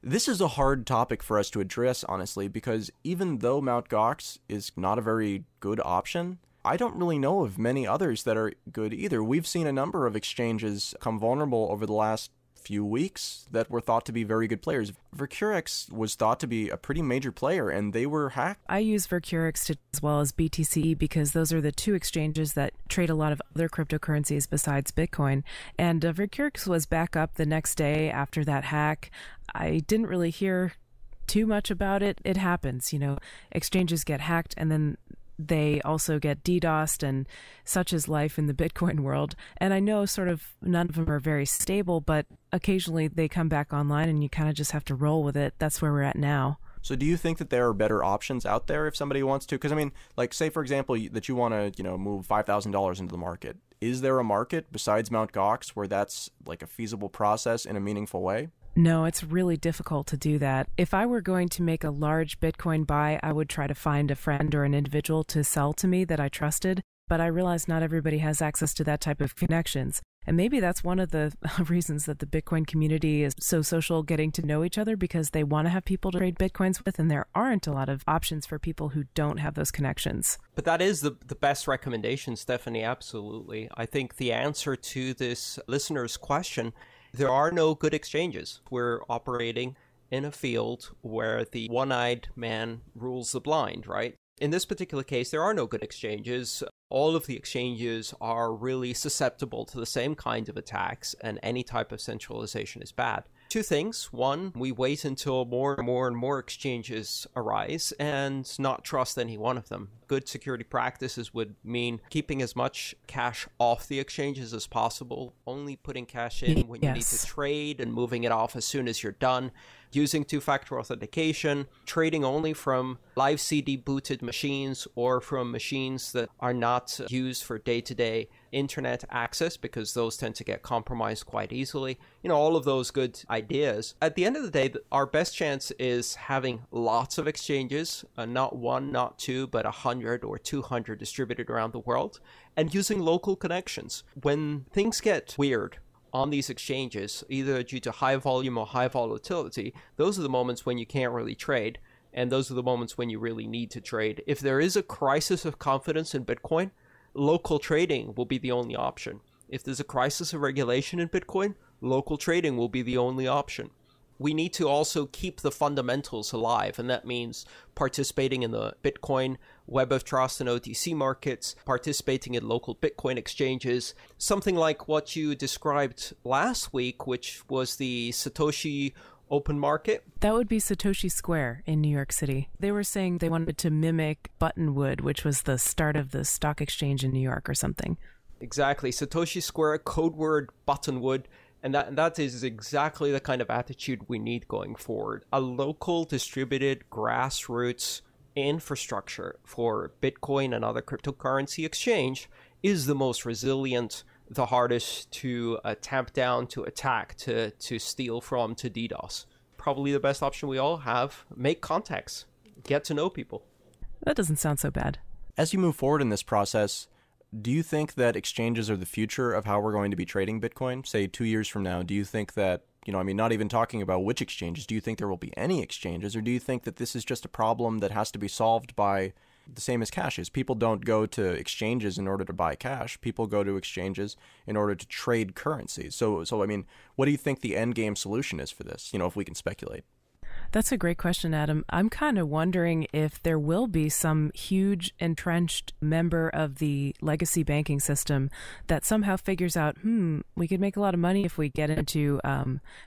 This is a hard topic for us to address, honestly, because even though Mt. Gox is not a very good option, I don't really know of many others that are good either. We've seen a number of exchanges come vulnerable over the last few weeks that were thought to be very good players. Vercurex was thought to be a pretty major player, and they were hacked. I use Vercurex as well as BTC because those are the two exchanges that trade a lot of other cryptocurrencies besides Bitcoin. And Vercurex was back up the next day after that hack. I didn't really hear too much about it. It happens, exchanges get hacked and then they also get DDoSed, and such is life in the Bitcoin world. And I know sort of none of them are very stable, but occasionally they come back online and you kind of just have to roll with it. That's where we're at now. So do you think that there are better options out there if somebody wants to? Because, I mean, like, say, for example, that you want to, move $5,000 into the market. Is there a market besides Mt. Gox where that's like a feasible process in a meaningful way? No, it's really difficult to do that. If I were going to make a large Bitcoin buy, I would try to find a friend or an individual to sell to me that I trusted. But I realize not everybody has access to that type of connections. And maybe that's one of the reasons that the Bitcoin community is so social, getting to know each other, because they want to have people to trade Bitcoins with, and there aren't a lot of options for people who don't have those connections. But that is the best recommendation, Stephanie, absolutely. I think the answer to this listener's question, there are no good exchanges. We're operating in a field where the one-eyed man rules the blind, right? In this particular case, there are no good exchanges. All of the exchanges are really susceptible to the same kind of attacks, and any type of centralization is bad. Two things. One, we wait until more and more exchanges arise and not trust any one of them. Good security practices would mean keeping as much cash off the exchanges as possible, only putting cash in when you need to trade and moving it off as soon as you're done, using two-factor authentication, trading only from live CD booted machines or from machines that are not used for day-to-day internet access, because those tend to get compromised quite easily. All of those good ideas. At the end of the day, our best chance is having lots of exchanges, not one, not two, but 100 or 200 distributed around the world, and using local connections. When things get weird on these exchanges, either due to high volume or high volatility, those are the moments when you can't really trade, and those are the moments when you really need to trade. If there is a crisis of confidence in Bitcoin, local trading will be the only option. If there's a crisis of regulation in Bitcoin, local trading will be the only option. We need to also keep the fundamentals alive, and that means participating in the Bitcoin web of trust and OTC markets, participating in local Bitcoin exchanges, something like what you described last week, which was the Satoshi open market. That would be Satoshi Square in New York City. They were saying they wanted to mimic Buttonwood, which was the start of the stock exchange in New York or something. Exactly. Satoshi Square, code word Buttonwood. And that is exactly the kind of attitude we need going forward. A local, distributed, grassroots infrastructure for Bitcoin and other cryptocurrency exchange is the most resilient, the hardest to tamp down, to attack, to steal from, to DDoS. Probably the best option we all have. Make contacts. Get to know people. That doesn't sound so bad. As you move forward in this process, do you think that exchanges are the future of how we're going to be trading Bitcoin? Say 2 years from now, do you think that, not even talking about which exchanges, do you think there will be any exchanges, or do you think that this is just a problem that has to be solved by the same as cash is? People don't go to exchanges in order to buy cash. People go to exchanges in order to trade currencies. So what do you think the end game solution is for this, if we can speculate? That's a great question, Adam. I'm kind of wondering if there will be some huge entrenched member of the legacy banking system that somehow figures out, we could make a lot of money if we get into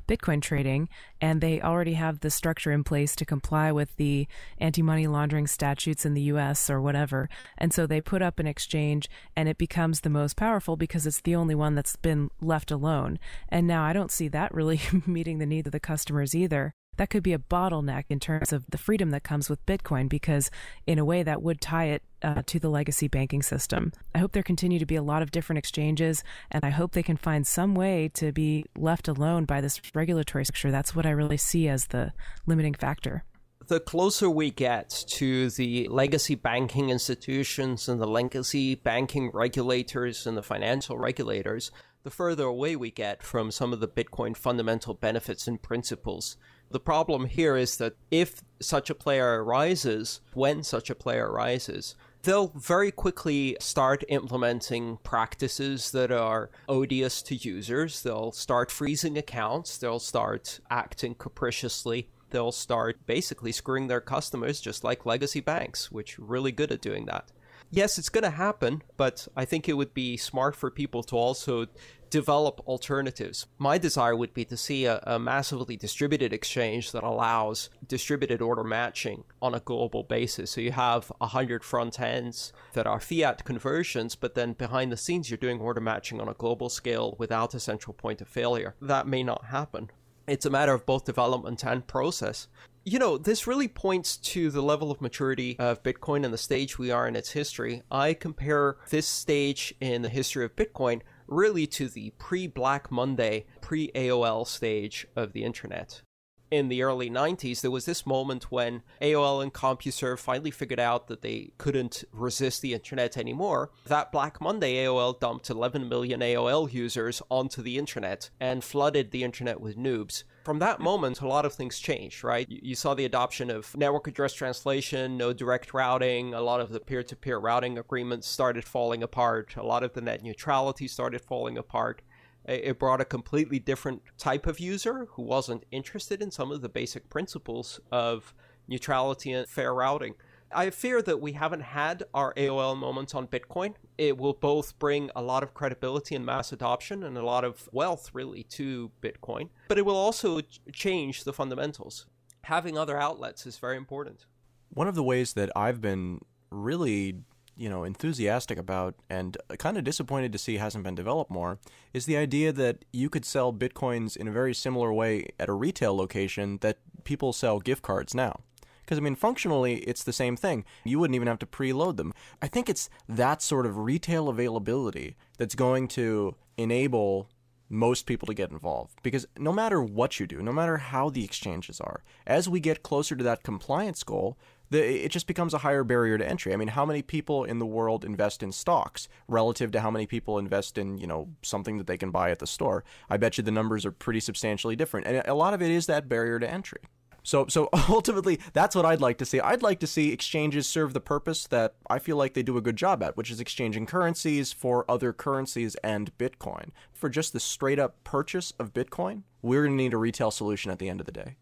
Bitcoin trading, and they already have the structure in place to comply with the anti-money laundering statutes in the US or whatever. And so they put up an exchange, and it becomes the most powerful because it's the only one that's been left alone. And now I don't see that really meeting the needs of the customers either. That could be a bottleneck in terms of the freedom that comes with Bitcoin, because in a way that would tie it to the legacy banking system. I hope there continue to be a lot of different exchanges, and I hope they can find some way to be left alone by this regulatory structure. That's what I really see as the limiting factor. The closer we get to the legacy banking institutions and the legacy banking regulators and the financial regulators, the further away we get from some of the Bitcoin fundamental benefits and principles. The problem here is that if such a player arises, when such a player arises, they'll very quickly start implementing practices that are odious to users. They'll start freezing accounts. They'll start acting capriciously. They'll start basically screwing their customers, just like legacy banks, which are really good at doing that. Yes, it's going to happen, but I think it would be smart for people to also develop alternatives. My desire would be to see a massively distributed exchange that allows distributed order matching on a global basis. So you have 100 front ends that are fiat conversions, but then behind the scenes you're doing order matching on a global scale without a central point of failure. That may not happen. It's a matter of both development and process. You know, this really points to the level of maturity of Bitcoin and the stage we are in its history. I compare this stage in the history of Bitcoin really to the pre-Black Monday, pre-AOL stage of the internet. In the early 90s, there was this moment when AOL and CompuServe finally figured out that they couldn't resist the internet anymore. That Black Monday, AOL dumped 11 million AOL users onto the internet and flooded the internet with noobs. From that moment, a lot of things changed, right? You saw the adoption of network address translation, no direct routing, a lot of the peer-to-peer routing agreements started falling apart, a lot of the net neutrality started falling apart. It brought a completely different type of user who wasn't interested in some of the basic principles of neutrality and fair routing. I fear that we haven't had our AOL moment on Bitcoin. It will both bring a lot of credibility and mass adoption and a lot of wealth, really, to Bitcoin. But it will also change the fundamentals. Having other outlets is very important. One of the ways that I've been really enthusiastic about and kind of disappointed to see hasn't been developed more is the idea that you could sell Bitcoins in a very similar way at a retail location that people sell gift cards now. Because, functionally, it's the same thing. You wouldn't even have to preload them. I think it's that sort of retail availability that's going to enable most people to get involved. Because no matter what you do, no matter how the exchanges are, as we get closer to that compliance goal, it just becomes a higher barrier to entry. How many people in the world invest in stocks relative to how many people invest in, something that they can buy at the store? I bet you the numbers are pretty substantially different. And a lot of it is that barrier to entry. So ultimately, that's what I'd like to see. I'd like to see exchanges serve the purpose that I feel like they do a good job at, which is exchanging currencies for other currencies and Bitcoin. For just the straight up purchase of Bitcoin, we're going to need a retail solution at the end of the day.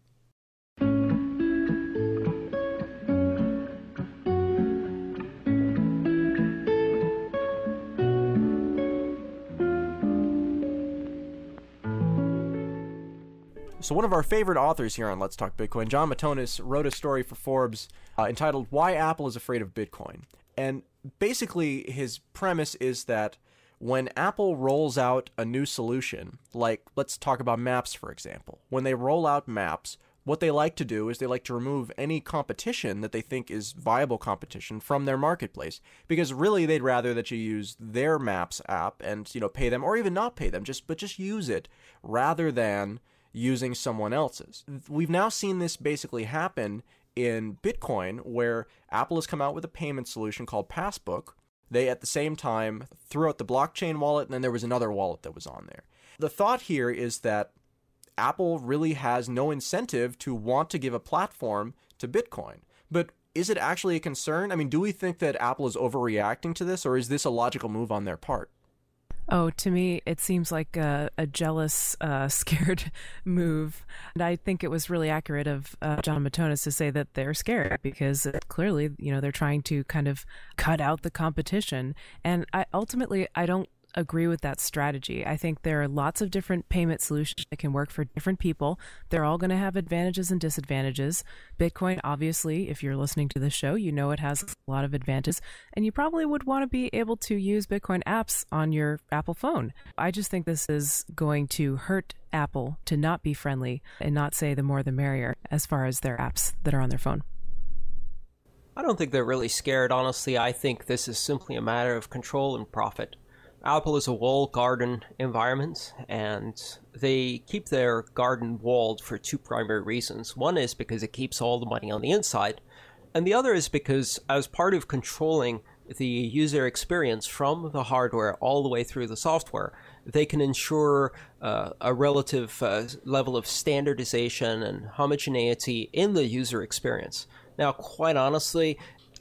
So one of our favorite authors here on Let's Talk Bitcoin, John Matonis, wrote a story for Forbes entitled Why Apple is Afraid of Bitcoin. And basically his premise is that when Apple rolls out a new solution, like let's talk about Maps, for example. When they roll out Maps, what they like to do is they like to remove any competition that they think is viable competition from their marketplace. Because really they'd rather that you use their Maps app and, pay them, or even not pay them, but just use it rather than using someone else's. We've now seen this basically happen in Bitcoin, where Apple has come out with a payment solution called Passbook. They, at the same time, threw out the blockchain wallet, and then there was another wallet that was on there. The thought here is that Apple really has no incentive to want to give a platform to Bitcoin. But is it actually a concern? Do we think that Apple is overreacting to this, or is this a logical move on their part? Oh, to me, it seems like a jealous, scared move. And I think it was really accurate of John Matonis to say that they're scared because clearly, they're trying to kind of cut out the competition. And I don't agree with that strategy. I think there are lots of different payment solutions that can work for different people. They're all going to have advantages and disadvantages. Bitcoin, obviously, if you're listening to the show, it has a lot of advantages, and you probably would want to be able to use Bitcoin apps on your Apple phone. I just think this is going to hurt Apple to not be friendly and not say the more the merrier as far as their apps that are on their phone. I don't think they're really scared, honestly. I think this is simply a matter of control and profit. Apple is a walled garden environment, and they keep their garden walled for two primary reasons. One is because it keeps all the money on the inside, and the other is because as part of controlling the user experience from the hardware all the way through the software, they can ensure a relative level of standardization and homogeneity in the user experience. Now, quite honestly,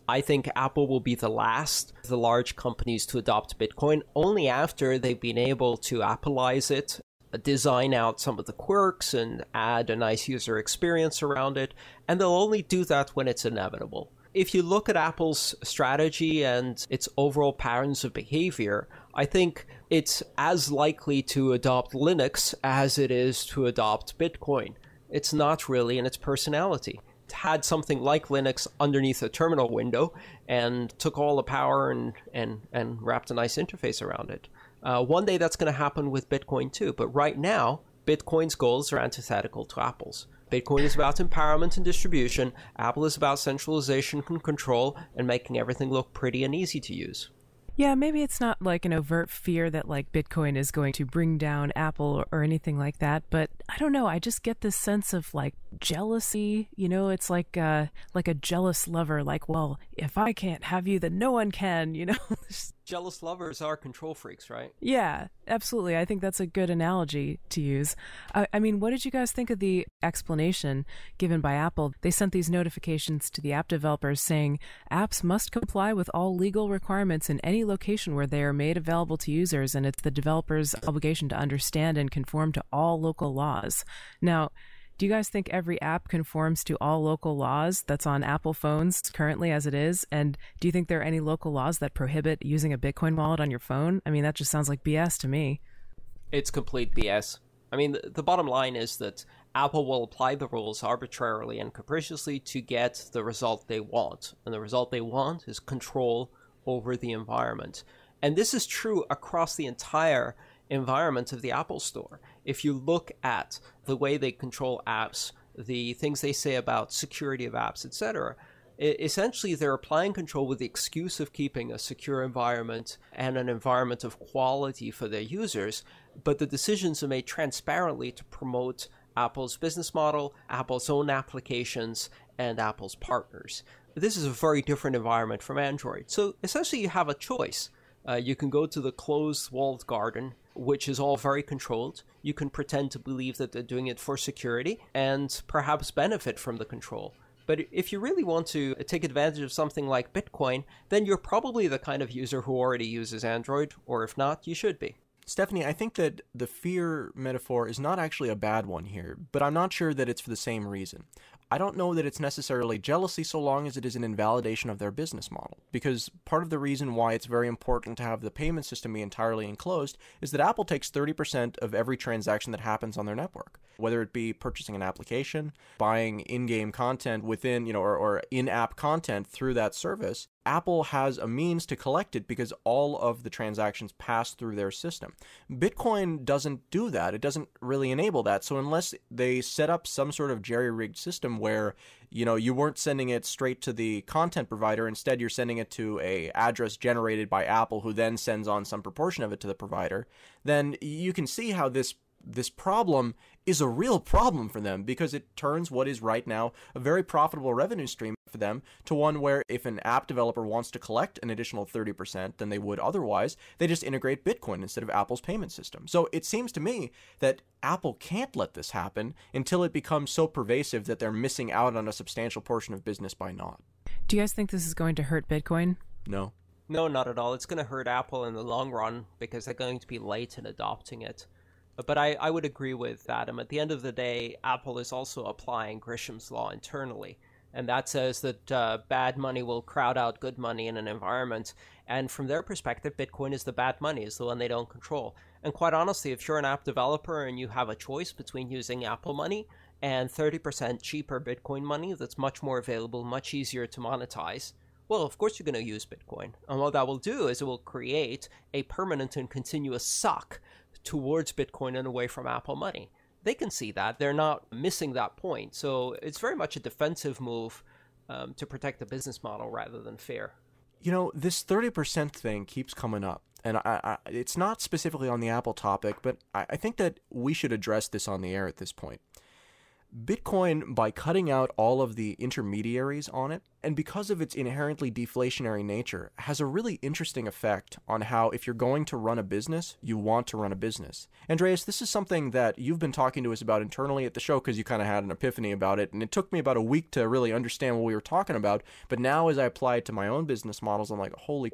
I think Apple will be the last of the large companies to adopt Bitcoin only after they've been able to Appleize it, design out some of the quirks and add a nice user experience around it, and they'll only do that when it's inevitable. If you look at Apple's strategy and its overall patterns of behavior, I think it's as likely to adopt Linux as it is to adopt Bitcoin. It's not really in its personality. Had something like Linux underneath a terminal window and took all the power and wrapped a nice interface around it. One day that's going to happen with Bitcoin too, but right now, Bitcoin's goals are antithetical to Apple's. Bitcoin is about empowerment and distribution. Apple is about centralization and control and making everything look pretty and easy to use. Yeah, maybe it's not like an overt fear that like Bitcoin is going to bring down Apple or anything like that, but I don't know. I just get this sense of like jealousy. You know, it's like a jealous lover. Like, well, if I can't have you, then no one can. You know. Jealous lovers are control freaks, right? Yeah, absolutely. I think that's a good analogy to use. I mean, what did you guys think of the explanation given by Apple? They sent these notifications to the app developers saying apps must comply with all legal requirements in any location where they are made available to users, and it's the developer's obligation to understand and conform to all local laws. Now, do you guys think every app conforms to all local laws that's on Apple phones currently as it is? And do you think there are any local laws that prohibit using a Bitcoin wallet on your phone? I mean, that just sounds like BS to me. It's complete BS. I mean, the bottom line is that Apple will apply the rules arbitrarily and capriciously to get the result they want. And the result they want is control over the environment. And this is true across the entire environment of the Apple Store. If you look at the way they control apps, the things they say about security of apps, etc., essentially they're applying control with the excuse of keeping a secure environment and an environment of quality for their users, but the decisions are made transparently to promote Apple's business model, Apple's own applications, and Apple's partners. This is a very different environment from Android. So essentially you have a choice. You can go to the closed walled garden, which is all very controlled. You can pretend to believe that they're doing it for security and perhaps benefit from the control. But if you really want to take advantage of something like Bitcoin, then you're probably the kind of user who already uses Android, or if not, you should be. Stephanie, I think that the fear metaphor is not actually a bad one here, but I'm not sure that it's for the same reason. I don't know that it's necessarily jealousy so long as it is an invalidation of their business model, because part of the reason why it's very important to have the payment system be entirely enclosed is that Apple takes 30% of every transaction that happens on their network, whether it be purchasing an application, buying in-game content within, or in-app content through that service. Apple has a means to collect it because all of the transactions pass through their system. Bitcoin doesn't do that. It doesn't really enable that. So unless they set up some sort of jerry-rigged system where, you weren't sending it straight to the content provider, instead you're sending it to a address generated by Apple who then sends on some proportion of it to the provider, then you can see how this problem is a real problem for them, because it turns what is right now a very profitable revenue stream for them to one where if an app developer wants to collect an additional 30% than they would otherwise, they just integrate Bitcoin instead of Apple's payment system. So it seems to me that Apple can't let this happen until it becomes so pervasive that they're missing out on a substantial portion of business by not. Do you guys think this is going to hurt Bitcoin? No. No, not at all. It's going to hurt Apple in the long run because they're going to be late in adopting it. But I would agree with Adam. At the end of the day, Apple is also applying Grisham's law internally. And that says that bad money will crowd out good money in an environment. And from their perspective, Bitcoin is the bad money, is the one they don't control. And quite honestly, if you're an app developer and you have a choice between using Apple money and 30% cheaper Bitcoin money that's much more available, much easier to monetize, well, of course you're going to use Bitcoin. And what that will do is it will create a permanent and continuous suck towards Bitcoin and away from Apple money. They can see that. They're not missing that point. So it's very much a defensive move to protect the business model rather than fear. This 30% thing keeps coming up. And it's not specifically on the Apple topic, but I think that we should address this on the air at this point. Bitcoin, by cutting out all of the intermediaries on it, and because of its inherently deflationary nature, has a really interesting effect on how, if you're going to run a business, you want to run a business. Andreas, this is something that you've been talking to us about internally at the show because you kind of had an epiphany about it, and it took me about a week to really understand what we were talking about, but now as I apply it to my own business models, I'm like, holy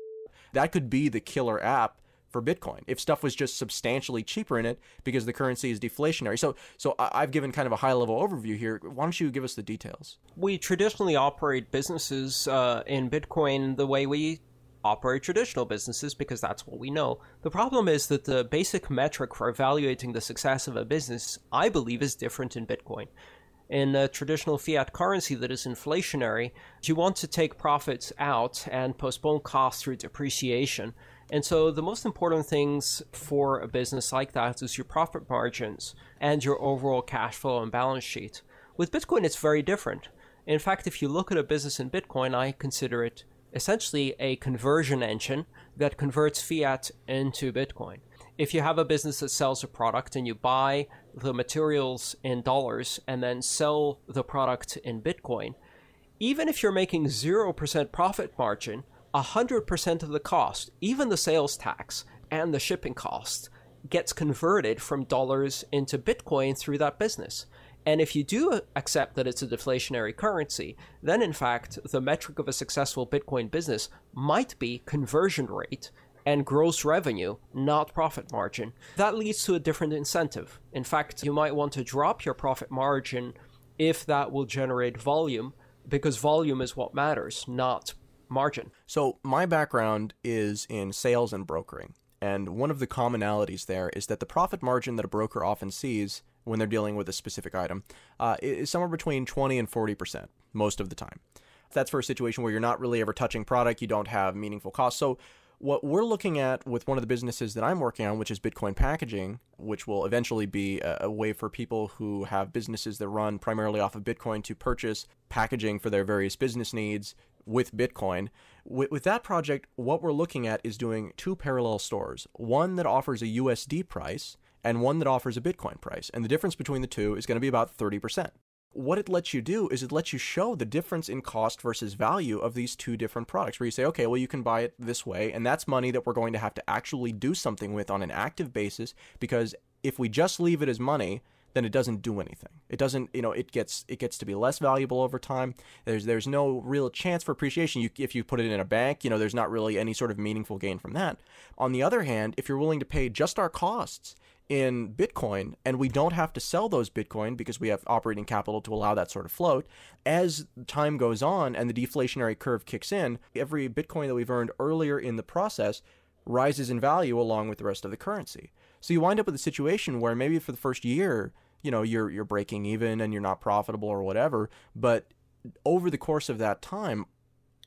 that could be the killer app for Bitcoin if stuff was just substantially cheaper in it because the currency is deflationary. So I've given kind of a high-level overview here. Why don't you give us the details? We traditionally operate businesses in Bitcoin the way we operate traditional businesses because that's what we know. The problem is that the basic metric for evaluating the success of a business, I believe, is different in Bitcoin. In a traditional fiat currency that is inflationary, you want to take profits out and postpone costs through depreciation. And so the most important things for a business like that is your profit margins and your overall cash flow and balance sheet. With Bitcoin, it's very different. In fact, if you look at a business in Bitcoin, I consider it essentially a conversion engine that converts fiat into Bitcoin. If you have a business that sells a product and you buy the materials in dollars and then sell the product in Bitcoin, even if you're making 0% profit margin, 100% of the cost, even the sales tax and the shipping cost, gets converted from dollars into Bitcoin through that business. And if you do accept that it's a deflationary currency, then in fact, the metric of a successful Bitcoin business might be conversion rate and gross revenue, not profit margin. That leads to a different incentive. In fact, you might want to drop your profit margin if that will generate volume, because volume is what matters, not margin. So my background is in sales and brokering. And one of the commonalities there is that the profit margin that a broker often sees when they're dealing with a specific item is somewhere between 20 and 40% most of the time. That's for a situation where you're not really ever touching product, you don't have meaningful costs. So what we're looking at with one of the businesses that I'm working on, which is Bitcoin packaging, which will eventually be a way for people who have businesses that run primarily off of Bitcoin to purchase packaging for their various business needs with Bitcoin. With that project, what we're looking at is doing two parallel stores, one that offers a USD price and one that offers a Bitcoin price. And the difference between the two is going to be about 30%. What it lets you do is it lets you show the difference in cost versus value of these two different products, where you say, okay, well, you can buy it this way, and that's money that we're going to have to actually do something with on an active basis, because if we just leave it as money, then it doesn't do anything. It doesn't, it gets to be less valuable over time. There's no real chance for appreciation. If you put it in a bank, there's not really any sort of meaningful gain from that. On the other hand, if you're willing to pay just our costs in Bitcoin, and we don't have to sell those Bitcoin because we have operating capital to allow that sort of float, as time goes on and the deflationary curve kicks in, every Bitcoin that we've earned earlier in the process rises in value along with the rest of the currency. So you wind up with a situation where maybe for the first year, you're breaking even and you're not profitable or whatever, but over the course of that time,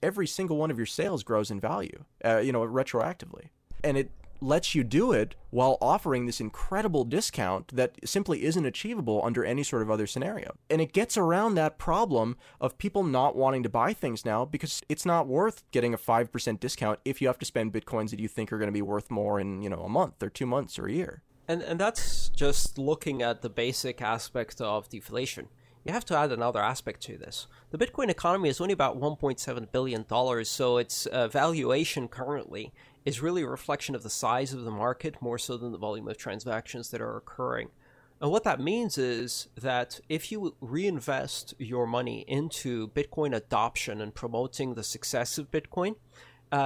every single one of your sales grows in value, retroactively. And it lets you do it while offering this incredible discount that simply isn't achievable under any sort of other scenario. And it gets around that problem of people not wanting to buy things now because it's not worth getting a 5% discount if you have to spend Bitcoins that you think are going to be worth more in, a month or 2 months or a year. And that's just looking at the basic aspect of deflation. You have to add another aspect to this. The Bitcoin economy is only about $1.7 billion, so its valuation currently is really a reflection of the size of the market more so than the volume of transactions that are occurring. And what that means is that if you reinvest your money into Bitcoin adoption and promoting the success of Bitcoin,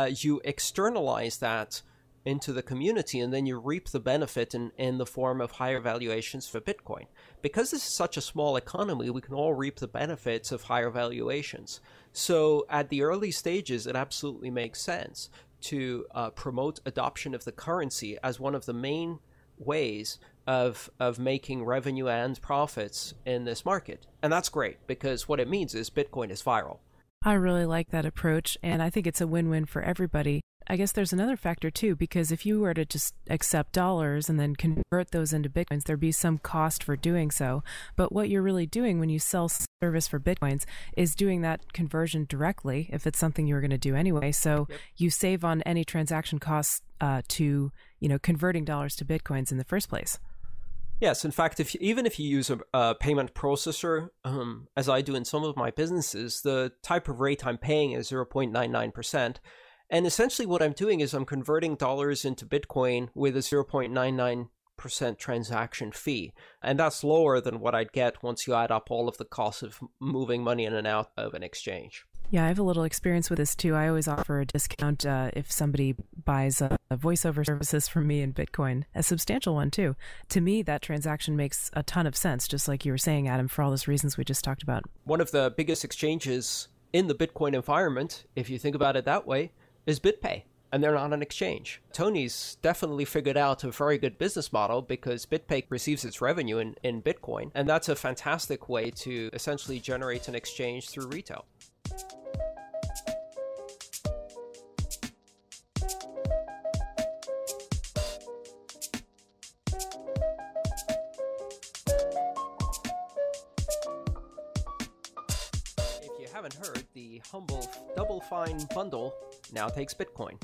you externalize that into the community, and then you reap the benefit in the form of higher valuations for Bitcoin. Because this is such a small economy, we can all reap the benefits of higher valuations. So at the early stages, it absolutely makes sense to promote adoption of the currency as one of the main ways of making revenue and profits in this market. And that's great, because what it means is Bitcoin is viral. I really like that approach, and I think it's a win-win for everybody. I guess there's another factor too, because if you were to just accept dollars and then convert those into Bitcoins, there'd be some cost for doing so. But what you're really doing when you sell service for Bitcoins is doing that conversion directly, if it's something you were going to do anyway. So you save on any transaction costs to, converting dollars to Bitcoins in the first place. Yes, in fact, even if you use a payment processor, as I do in some of my businesses, the type of rate I'm paying is 0.99%. And essentially what I'm doing is I'm converting dollars into Bitcoin with a 0.99% transaction fee. And that's lower than what I'd get once you add up all of the costs of moving money in and out of an exchange. Yeah, I have a little experience with this too. I always offer a discount if somebody buys a voiceover services from me in Bitcoin, a substantial one too. To me, that transaction makes a ton of sense, just like you were saying, Adam, for all those reasons we just talked about. One of the biggest exchanges in the Bitcoin environment, if you think about it that way, is BitPay, and they're not an exchange. Tony's definitely figured out a very good business model because BitPay receives its revenue in Bitcoin, and that's a fantastic way to essentially generate an exchange through retail. haven't heard, the Humble Double Fine Bundle now takes Bitcoin.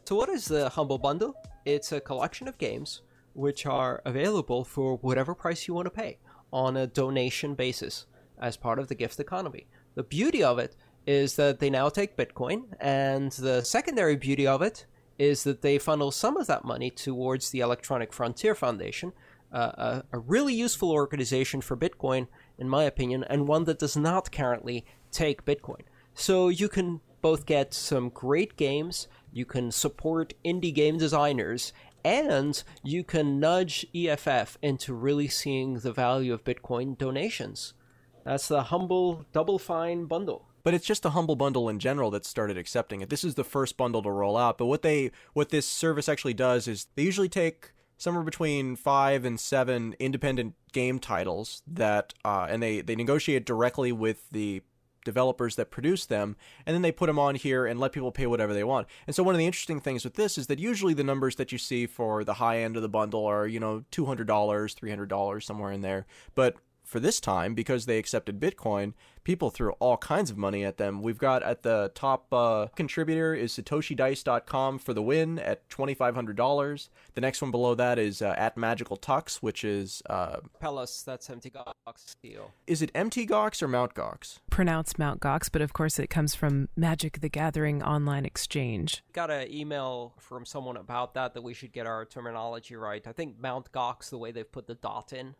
So what is the Humble Bundle? It's a collection of games which are available for whatever price you want to pay on a donation basis as part of the gift economy. The beauty of it is that they now take Bitcoin, and the secondary beauty of it is that they funnel some of that money towards the Electronic Frontier Foundation, a really useful organization for Bitcoin, in my opinion, and one that does not currently take Bitcoin. So you can both get some great games, you can support indie game designers, and you can nudge EFF into really seeing the value of Bitcoin donations. That's the Humble Double Fine Bundle. But it's just a Humble Bundle in general that started accepting it. This is the first bundle to roll out. But what this service actually does is they usually take somewhere between 5 and 7 independent game titles that and they negotiate directly with the developers that produce them, and then they put them on here and let people pay whatever they want. And so one of the interesting things with this is that usually the numbers that you see for the high end of the bundle are, $200, $300, somewhere in there. But for this time, because they accepted Bitcoin, people threw all kinds of money at them. We've got at the top contributor is SatoshiDice.com for the win at $2,500. The next one below that is at Magical Tux, which is Pelus, that's Mt. Gox deal. Is it Mt. Gox or Mount Gox? Pronounced Mount Gox, but of course it comes from Magic the Gathering Online Exchange. Got an email from someone about that we should get our terminology right. I think Mount Gox, the way they've put the dot in,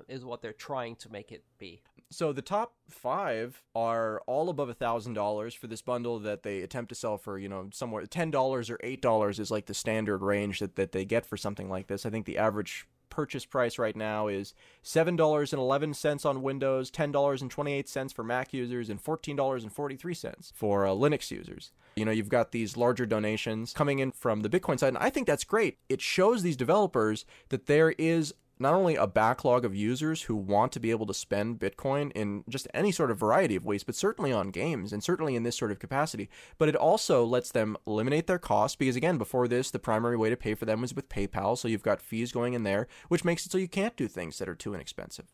is what they're trying to make it be. So the top 5 are all above $1,000 for this bundle that they attempt to sell for, somewhere $10 or $8 is like the standard range that they get for something like this. I think the average purchase price right now is $7.11 on Windows, $10.28 for Mac users, and $14.43 for Linux users. You've got these larger donations coming in from the Bitcoin side, and I think that's great. It shows these developers that there is not only a backlog of users who want to be able to spend Bitcoin in just any sort of variety of ways, but certainly on games and certainly in this sort of capacity, but it also lets them eliminate their costs because, again, before this, the primary way to pay for them was with PayPal, so you've got fees going in there, which makes it so you can't do things that are too inexpensive.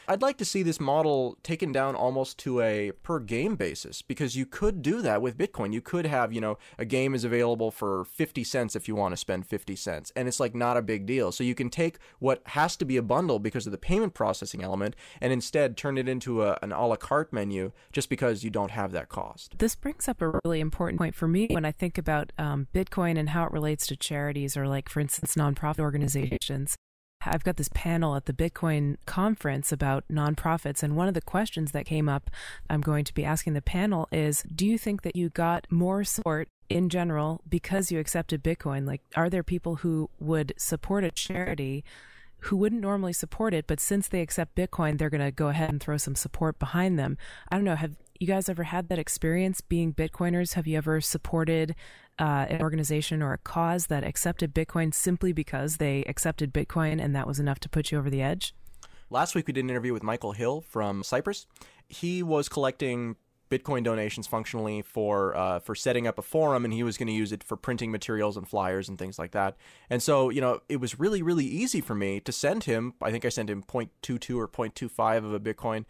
I'd like to see this model taken down almost to a per game basis, because you could do that with Bitcoin. You could have, a game is available for 50 cents if you want to spend 50 cents, and it's like not a big deal. So you can take what has to be a bundle because of the payment processing element and instead turn it into an a la carte menu just because you don't have that cost. This brings up a really important point for me when I think about Bitcoin and how it relates to charities or, like, for instance, nonprofit organizations. I've got this panel at the Bitcoin conference about nonprofits, and one of the questions that came up I'm going to be asking the panel is, do you think that you got more support in general because you accepted Bitcoin? Like, are there people who would support a charity who wouldn't normally support it, but since they accept Bitcoin, they're going to go ahead and throw some support behind them? I don't know, have you guys ever had that experience being Bitcoiners? Have you ever supported an organization or a cause that accepted Bitcoin simply because they accepted Bitcoin and that was enough to put you over the edge? Last week we did an interview with Michael Hill from Cyprus. He was collecting Bitcoin donations functionally for setting up a forum, and he was going to use it for printing materials and flyers and things like that. And so, it was really, really easy for me to send him, I think I sent him 0.22 or 0.25 of a Bitcoin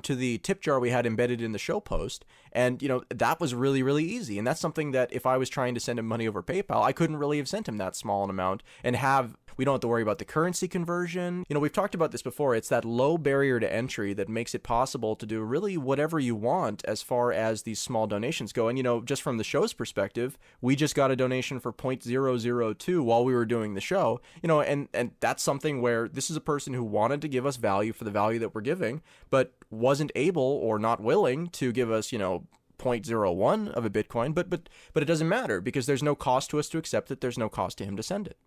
to the tip jar we had embedded in the show post. And, that was really, really easy. And that's something that if I was trying to send him money over PayPal, I couldn't really have sent him that small an amount and we don't have to worry about the currency conversion. We've talked about this before. It's that low barrier to entry that makes it possible to do really whatever you want as far as these small donations go. And, just from the show's perspective, we just got a donation for 0.002 while we were doing the show, and that's something where this is a person who wanted to give us value for the value that we're giving, but wasn't able or not willing to give us, 0.01 of a Bitcoin, but it doesn't matter because there's no cost to us to accept it. There's no cost to him to send it.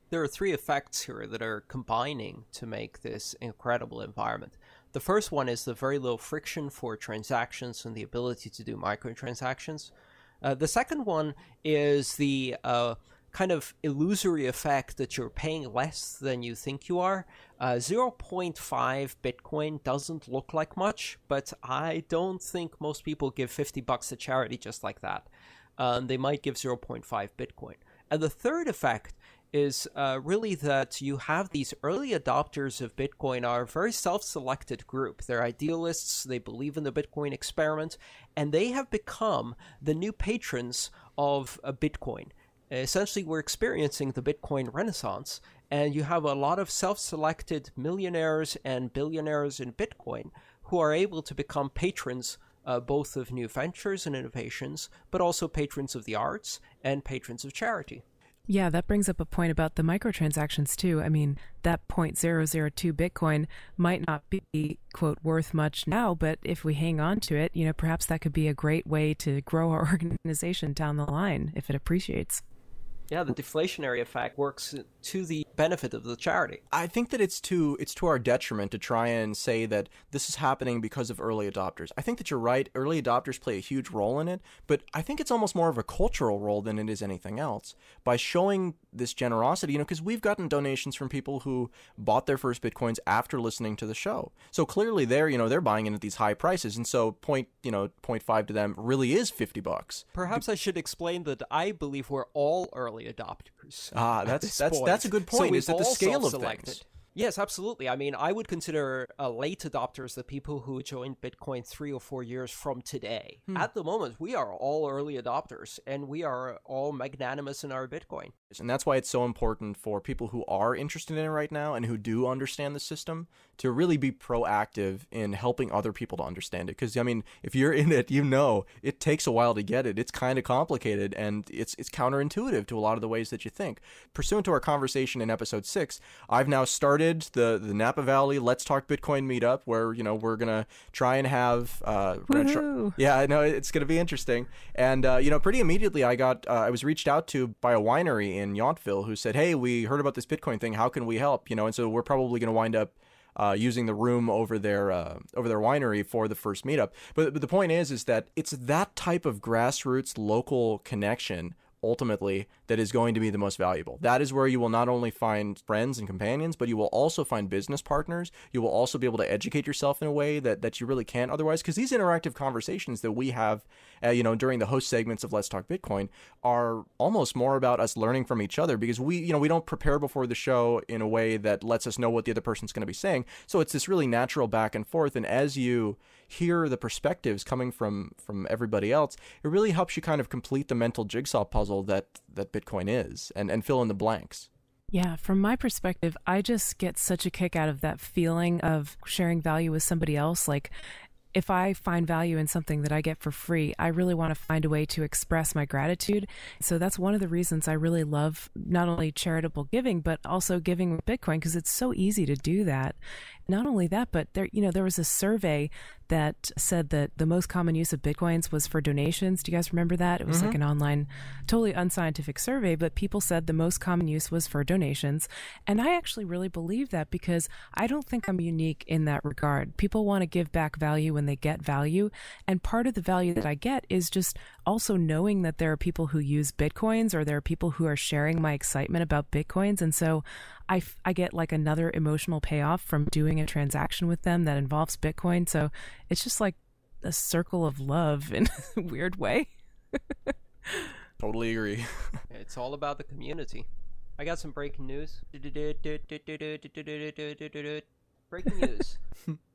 There are 3 effects here that are combining to make this incredible environment. The first one is the very low friction for transactions and the ability to do microtransactions. The second one is the kind of illusory effect that you're paying less than you think you are. 0.5 Bitcoin doesn't look like much, but I don't think most people give $50 to charity just like that. They might give 0.5 Bitcoin. And the third effect is really that you have these early adopters of Bitcoin are a very self-selected group. They're idealists, they believe in the Bitcoin experiment, and they have become the new patrons of Bitcoin. Essentially, we're experiencing the Bitcoin renaissance, and you have a lot of self-selected millionaires and billionaires in Bitcoin who are able to become patrons both of new ventures and innovations, but also patrons of the arts and patrons of charity. Yeah, that brings up a point about the microtransactions too. I mean, that 0.002 Bitcoin might not be, quote, worth much now, but if we hang on to it, perhaps that could be a great way to grow our organization down the line if it appreciates. Yeah, the deflationary effect works to the benefit of the charity. I think that it's to our detriment to try and say that this is happening because of early adopters. I think that you're right. Early adopters play a huge role in it, but I think it's almost more of a cultural role than it is anything else. By showing this generosity, because we've gotten donations from people who bought their first Bitcoins after listening to the show. So clearly they're buying in at these high prices, and so 0.5 to them really is $50. Perhaps I should explain that I believe we're all early adopters. That's a good point. So is that the scale of things? Yes, absolutely. I mean, I would consider late adopters the people who joined Bitcoin 3 or 4 years from today. At the moment, we are all early adopters, and we are all magnanimous in our Bitcoin. And that's why it's so important for people who are interested in it right now and who do understand the system to really be proactive in helping other people to understand it. Because, I mean, if you're in it, it takes a while to get it. It's kind of complicated, and it's counterintuitive to a lot of the ways that you think. Pursuant to our conversation in episode 6, I've now started the Napa Valley Let's Talk Bitcoin meetup, where we're gonna try and have yeah, I know it's gonna be interesting. And pretty immediately I was reached out to by a winery in Yountville who said, hey, we heard about this Bitcoin thing, how can we help? And so we're probably gonna wind up using the room over their winery for the first meetup. But the point is that it's that type of grassroots local connection ultimately that is going to be the most valuable. That is where you will not only find friends and companions, but you will also find business partners. You will also be able to educate yourself in a way that you really can't otherwise, because these interactive conversations that we have during the host segments of Let's Talk Bitcoin are almost more about us learning from each other, because we don't prepare before the show in a way that lets us know what the other person's going to be saying. So it's this really natural back and forth, and as you hear the perspectives coming from everybody else, it really helps you kind of complete the mental jigsaw puzzle that Bitcoin is and fill in the blanks. Yeah, from my perspective, I just get such a kick out of that feeling of sharing value with somebody else. Like, if I find value in something that I get for free, I really want to find a way to express my gratitude. So that's one of the reasons I really love not only charitable giving, but also giving with Bitcoin, because it's so easy to do that. Not only that, but there was a survey that said that the most common use of Bitcoins was for donations. Do you guys remember that? It was like an online, totally unscientific survey, but people said the most common use was for donations. And I actually really believe that, because I don't think I'm unique in that regard. People want to give back value when they get value. And part of the value that I get is just also knowing that there are people who use Bitcoins, or there are people who are sharing my excitement about Bitcoins. And so I get like another emotional payoff from doing a transaction with them that involves Bitcoin. So it's just like a circle of love in a weird way. Totally agree. It's all about the community. I got some breaking news. Breaking news.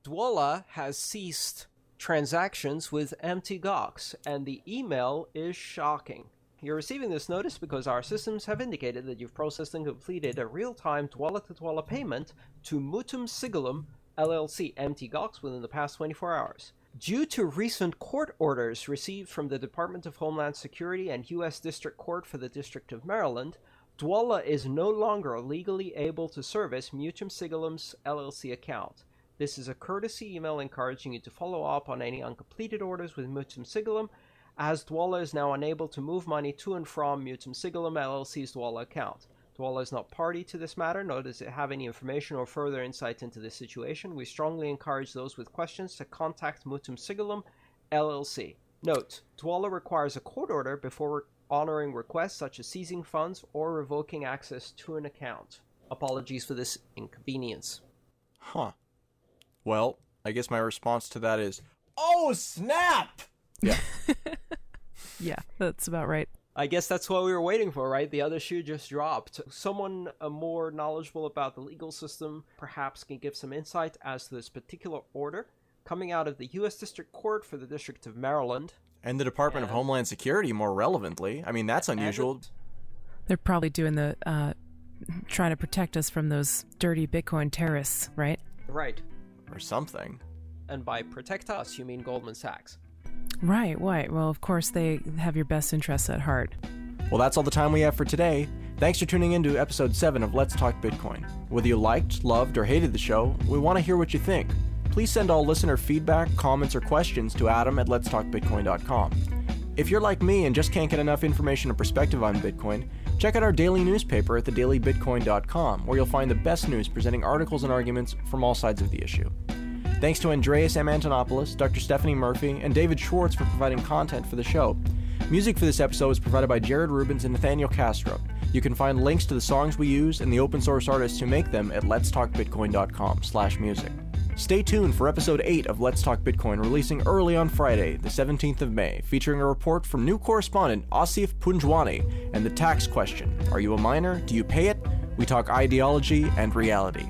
Dwolla has ceased transactions with Mt. Gox, and the email is shocking. You're receiving this notice because our systems have indicated that you've processed and completed a real-time Dwolla-to-Dwolla payment to Mutum Sigillum LLC, Mt. Gox, within the past 24 hours. Due to recent court orders received from the Department of Homeland Security and U.S. District Court for the District of Maryland, Dwolla is no longer legally able to service Mutum Sigillum's LLC account. This is a courtesy email encouraging you to follow up on any uncompleted orders with Mutum Sigillum, as Dwolla is now unable to move money to and from Mutum Sigillum LLC's Dwolla account. Dwolla is not party to this matter, nor does it have any information or further insight into this situation. We strongly encourage those with questions to contact Mutum Sigillum LLC. Note, Dwolla requires a court order before honoring requests such as seizing funds or revoking access to an account. Apologies for this inconvenience. Huh. Well, I guess my response to that is, oh, snap! Yeah. Yeah, that's about right. I guess that's what we were waiting for, right? The other shoe just dropped. Someone more knowledgeable about the legal system perhaps can give some insight as to this particular order coming out of the U.S. District Court for the District of Maryland. And the Department of Homeland Security, more relevantly. I mean, that's unusual. They're probably doing the, trying to protect us from those dirty Bitcoin terrorists, right? Right. Or something. And by protect us, you mean Goldman Sachs. Right. Well, of course, they have your best interests at heart. Well, that's all the time we have for today. Thanks for tuning in to episode 7 of Let's Talk Bitcoin. Whether you liked, loved, or hated the show, we want to hear what you think. Please send all listener feedback, comments, or questions to Adam at letstalkbitcoin.com. If you're like me and just can't get enough information or perspective on Bitcoin, check out our daily newspaper at thedailybitcoin.com, where you'll find the best news presenting articles and arguments from all sides of the issue. Thanks to Andreas M. Antonopoulos, Dr. Stephanie Murphy, and David Schwartz for providing content for the show. Music for this episode was provided by Jared Rubens and Nathaniel Castro. You can find links to the songs we use and the open source artists who make them at letstalkbitcoin.com/music. Stay tuned for episode 8 of Let's Talk Bitcoin, releasing early on Friday, the 17th of May, featuring a report from new correspondent Asif Punjwani and the tax question. Are you a miner? Do you pay it? We talk ideology and reality.